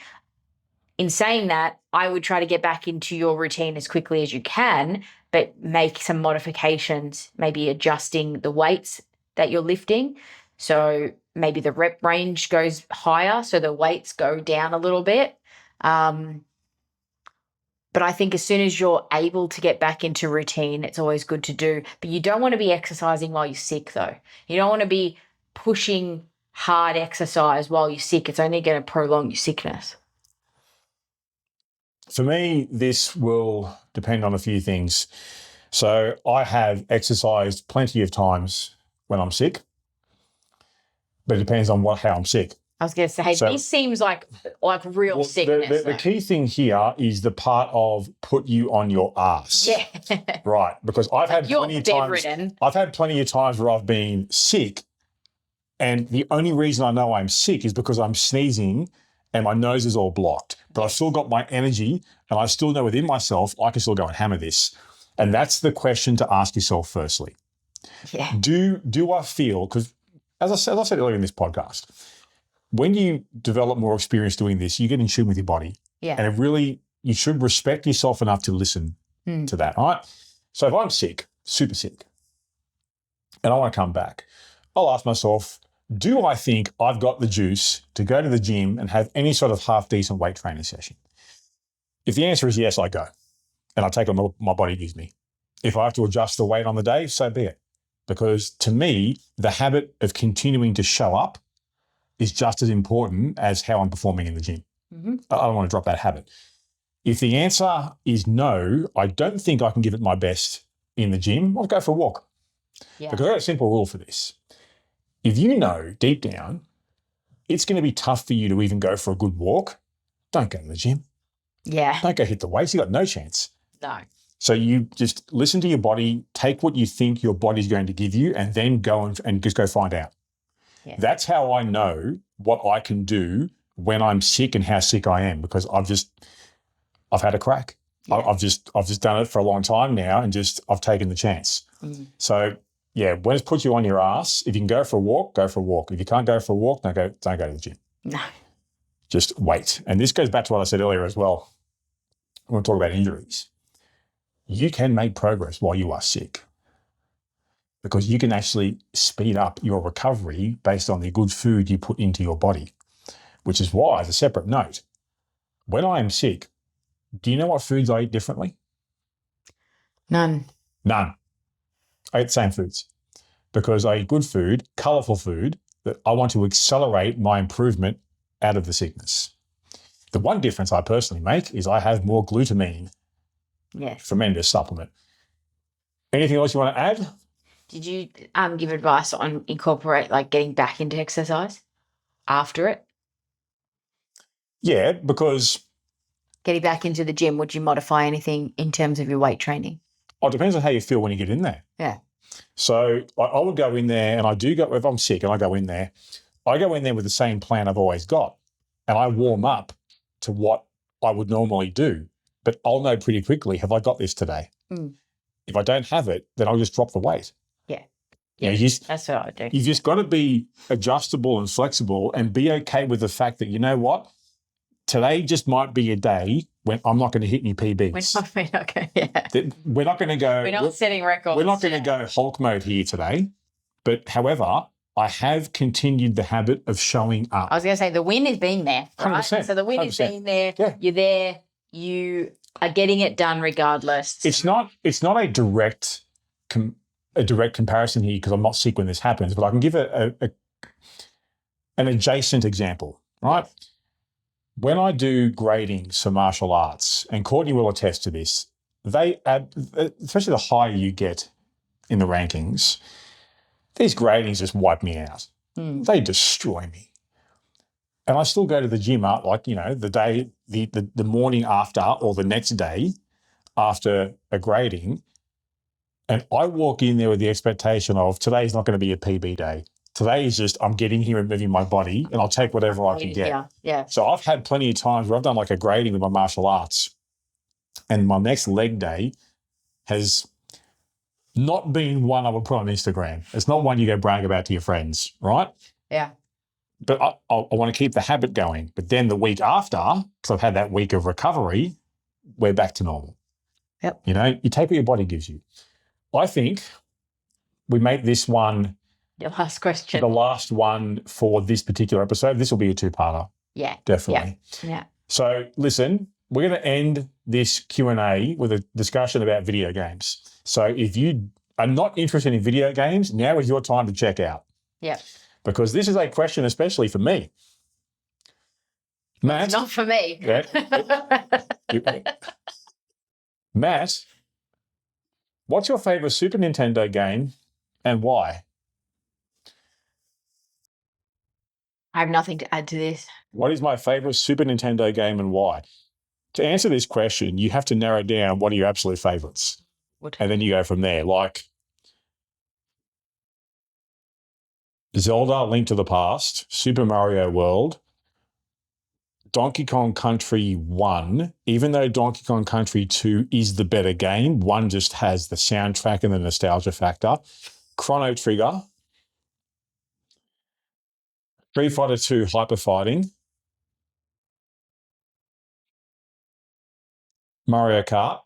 In saying that, I would try to get back into your routine as quickly as you can, but make some modifications, maybe adjusting the weights that you're lifting. So maybe the rep range goes higher, so the weights go down a little bit. But I think as soon as you're able to get back into routine, it's always good to do. But you don't want to be exercising while you're sick, though. You don't want to be pushing hard exercise while you're sick. It's only going to prolong your sickness. For me, this will depend on a few things. So I have exercised plenty of times when I'm sick, but it depends on how I'm sick. I was going to say, this seems like real sickness. The key thing here is the part of put you on your ass. Yeah. Right. Because I've had plenty of times where I've been sick, and the only reason I know I'm sick is because I'm sneezing and my nose is all blocked. But I've still got my energy, and I still know within myself I can still go and hammer this. And that's the question to ask yourself firstly. Yeah. Do I feel, because as I said earlier in this podcast, when you develop more experience doing this, you get in tune with your body. Yeah. And you should respect yourself enough to listen to that. All right. So if I'm sick, super sick, and I want to come back, I'll ask myself, do I think I've got the juice to go to the gym and have any sort of half-decent weight training session? If the answer is yes, I go. And I take what my body gives me. If I have to adjust the weight on the day, so be it. Because to me, the habit of continuing to show up is just as important as how I'm performing in the gym. I don't want to drop that habit. If the answer is no, I don't think I can give it my best in the gym, I'll go for a walk. Yeah. Because I've got a simple rule for this. If you know deep down it's going to be tough for you to even go for a good walk, don't go to the gym. Yeah. Don't go hit the weights. You've got no chance. No. So you just listen to your body, take what you think your body's going to give you, and then go and just go find out. Yeah. That's how I know what I can do when I'm sick and how sick I am, because I've had a crack. Yeah. I've just done it for a long time now, and I've taken the chance. So yeah, when it's put you on your ass, if you can go for a walk, go for a walk. If you can't go for a walk, don't go to the gym. No. Just wait. And this goes back to what I said earlier as well. I want to talk about injuries. You can make progress while you are sick, because you can actually speed up your recovery based on the good food you put into your body, which is why, as a separate note, when I am sick, do you know what foods I eat differently? None. I eat the same foods because I eat good food, colourful food, that I want to accelerate my improvement out of the sickness. The one difference I personally make is I have more glutamine. Yes. Tremendous supplement. Anything else you want to add? Did you give advice on incorporate getting back into exercise after it? Yeah, because getting back into the gym, would you modify anything in terms of your weight training? Oh, it depends on how you feel when you get in there. Yeah. So I would go in there, and I do go, if I'm sick and I go in there with the same plan I've always got, and I warm up to what I would normally do. But I'll know pretty quickly, have I got this today? If I don't have it, then I'll just drop the weight. Yeah. Yeah, that's what I would do. You've just got to be adjustable and flexible and be okay with the fact that, you know what, today just might be a day when I'm not going to hit any PBs. We're not going. Yeah. We're not going to go. We're not setting records. We're not going to go Hulk mode here today. But however, I have continued the habit of showing up. I was going to say the win is being there, right? 100%, So the win is 100%. being there. Yeah. You're there. You are getting it done regardless. It's not a direct comparison here because I'm not sick when this happens, but I can give an adjacent example, right? When I do gradings for martial arts, and Courtney will attest to this, they add, especially the higher you get in the rankings, these gradings just wipe me out. They destroy me. And I still go to the gym up, like, the day, the morning after or the next day after a grading, and I walk in there with the expectation of today's not going to be a PB day. Today is just I'm getting here and moving my body, and I'll take whatever I can get. Yeah. So I've had plenty of times where I've done like a grading with my martial arts, and my next leg day has not been one I would put on Instagram. It's not one you go brag about to your friends, right? Yeah. But I want to keep the habit going. But then the week after, because I've had that week of recovery, we're back to normal. Yep. You take what your body gives you. I think we make this one Your last question. the last one for this particular episode. This will be a two-parter. Yeah. Definitely. Yeah. So listen, we're going to end this Q&A with a discussion about video games. So if you are not interested in video games, now is your time to check out. Yeah. Because this is a question especially for me. Matt. It's not for me. Yeah. Matt, what's your favourite Super Nintendo game and why? I have nothing to add to this. What is my favourite Super Nintendo game and why? To answer this question, you have to narrow down what are your absolute favourites. And then you go from there. Like Zelda, Link to the Past, Super Mario World, Donkey Kong Country 1, even though Donkey Kong Country 2 is the better game, 1 just has the soundtrack and the nostalgia factor. Chrono Trigger, Street Fighter 2 Hyper Fighting, Mario Kart.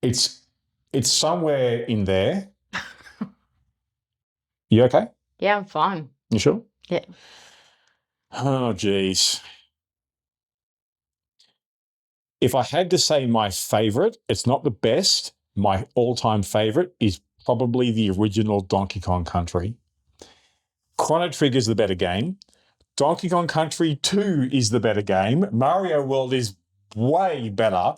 It's somewhere in there. You okay? Yeah, I'm fine. You sure? Yeah. Oh, geez. If I had to say my favourite, it's not the best. My all-time favourite is probably the original Donkey Kong Country. Chrono Trigger is the better game. Donkey Kong Country 2 is the better game. Mario World is way better.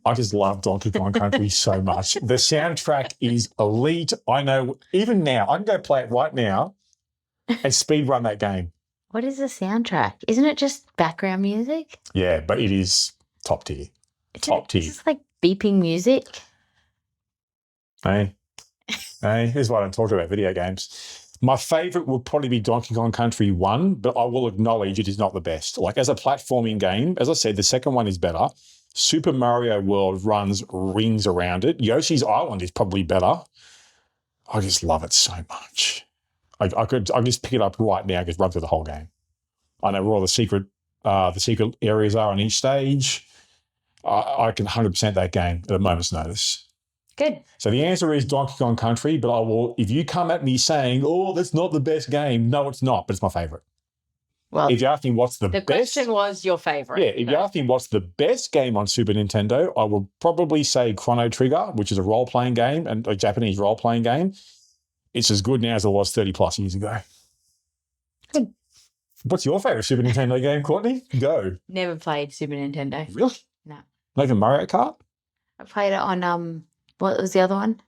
I just love Donkey Kong Country so much. The soundtrack is elite. I know, even now, I can go play it right now and speed run that game. What is the soundtrack? Isn't it just background music? Yeah, but it is top tier. Top tier. Is this like beeping music? Hey, here's why I don't talk about video games. My favourite would probably be Donkey Kong Country 1, but I will acknowledge it is not the best. Like as a platforming game, as I said, the second one is better. Super Mario World runs rings around it. Yoshi's Island is probably better. I just love it so much. I could just pick it up right now and just run through the whole game. I know where all the secret areas are on each stage. I can 100% that game at a moment's notice. Good. So the answer is Donkey Kong Country, but I will, if you come at me saying, oh, that's not the best game, no, it's not, but it's my favourite. Well, if you ask me what's the best... The question was your favourite. Yeah, if you ask me what's the best game on Super Nintendo, I will probably say Chrono Trigger, which is a role-playing game, and a Japanese role-playing game. It's as good now as it was 30 plus years ago. Good. What's your favourite Super Nintendo game, Courtney? Go. Never played Super Nintendo. Really? No. Not even Mario Kart? I played it on, what was the other one?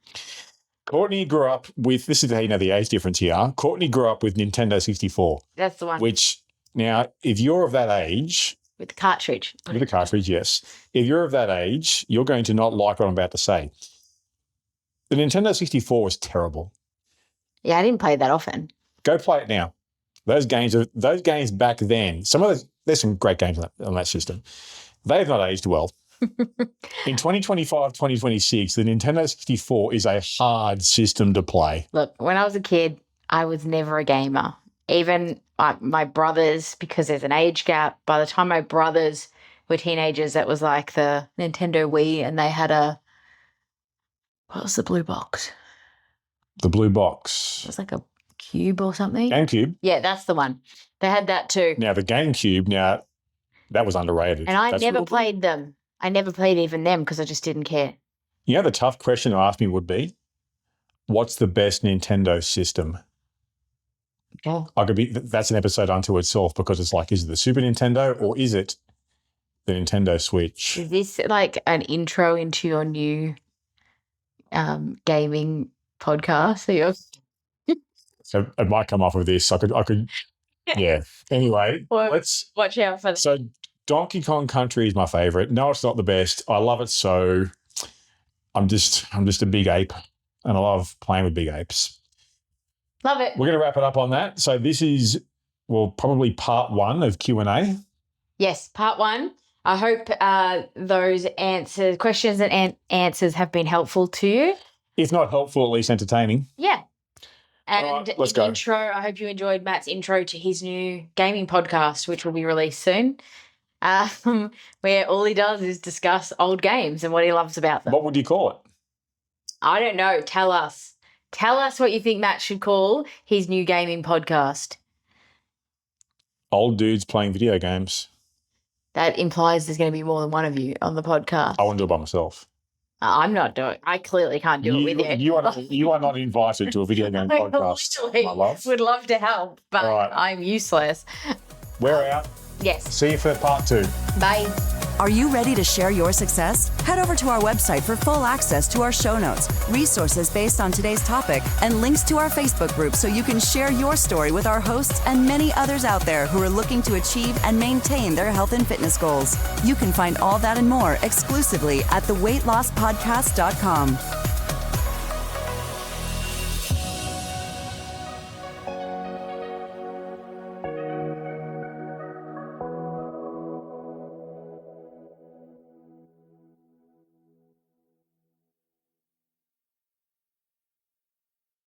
Courtney grew up with, this is how you know the age difference here, Courtney grew up with Nintendo 64. That's the one. Which, now, if you're of that age... With the cartridge. With the cartridge, yes. If you're of that age, you're going to not like what I'm about to say. The Nintendo 64 was terrible. Yeah, I didn't play that often. Go play it now. Those games back then, there's some great games on that system. They have not aged well. In 2025, 2026, the Nintendo 64 is a hard system to play. Look, when I was a kid, I was never a gamer. even my brothers, because there's an age gap, by the time my brothers were teenagers, that was like the Nintendo Wii, and they had what was the blue box? The blue box. It was like a cube or something. GameCube. Yeah, that's the one. They had that too. Now, the GameCube, that was underrated. And I never played them. I never played even them because I just didn't care. You know, the tough question to ask me would be, what's the best Nintendo system? Okay. That's an episode unto itself, because it's like, is it the Super Nintendo or is it the Nintendo Switch? Is this like an intro into your new gaming podcast? So it might come off of this. I could, yeah. Anyway, Well, let's watch out for that. So Donkey Kong Country is my favorite. No, it's not the best. I love it so. I'm just a big ape, and I love playing with big apes. Love it. We're going to wrap it up on that. So this is, probably part 1 of Q&A. Yes, part 1. I hope those questions and answers have been helpful to you. If not helpful, at least entertaining. Yeah. And All right, let's go. Intro, I hope you enjoyed Matt's intro to his new gaming podcast, which will be released soon, where all he does is discuss old games and what he loves about them. What would you call it? I don't know. Tell us. Tell us what you think Matt should call his new gaming podcast. Old dudes playing video games. That implies there's going to be more than one of you on the podcast. I want to do it by myself. I'm not doing it. I clearly can't do it with you. You are not invited to a video game podcast, my love. Would love to help, but Right. I'm useless. We're out. Yes. See you for part 2. Bye. Are you ready to share your success? Head over to our website for full access to our show notes, resources based on today's topic, and links to our Facebook group so you can share your story with our hosts and many others out there who are looking to achieve and maintain their health and fitness goals. You can find all that and more exclusively at theweightlosspodcast.com.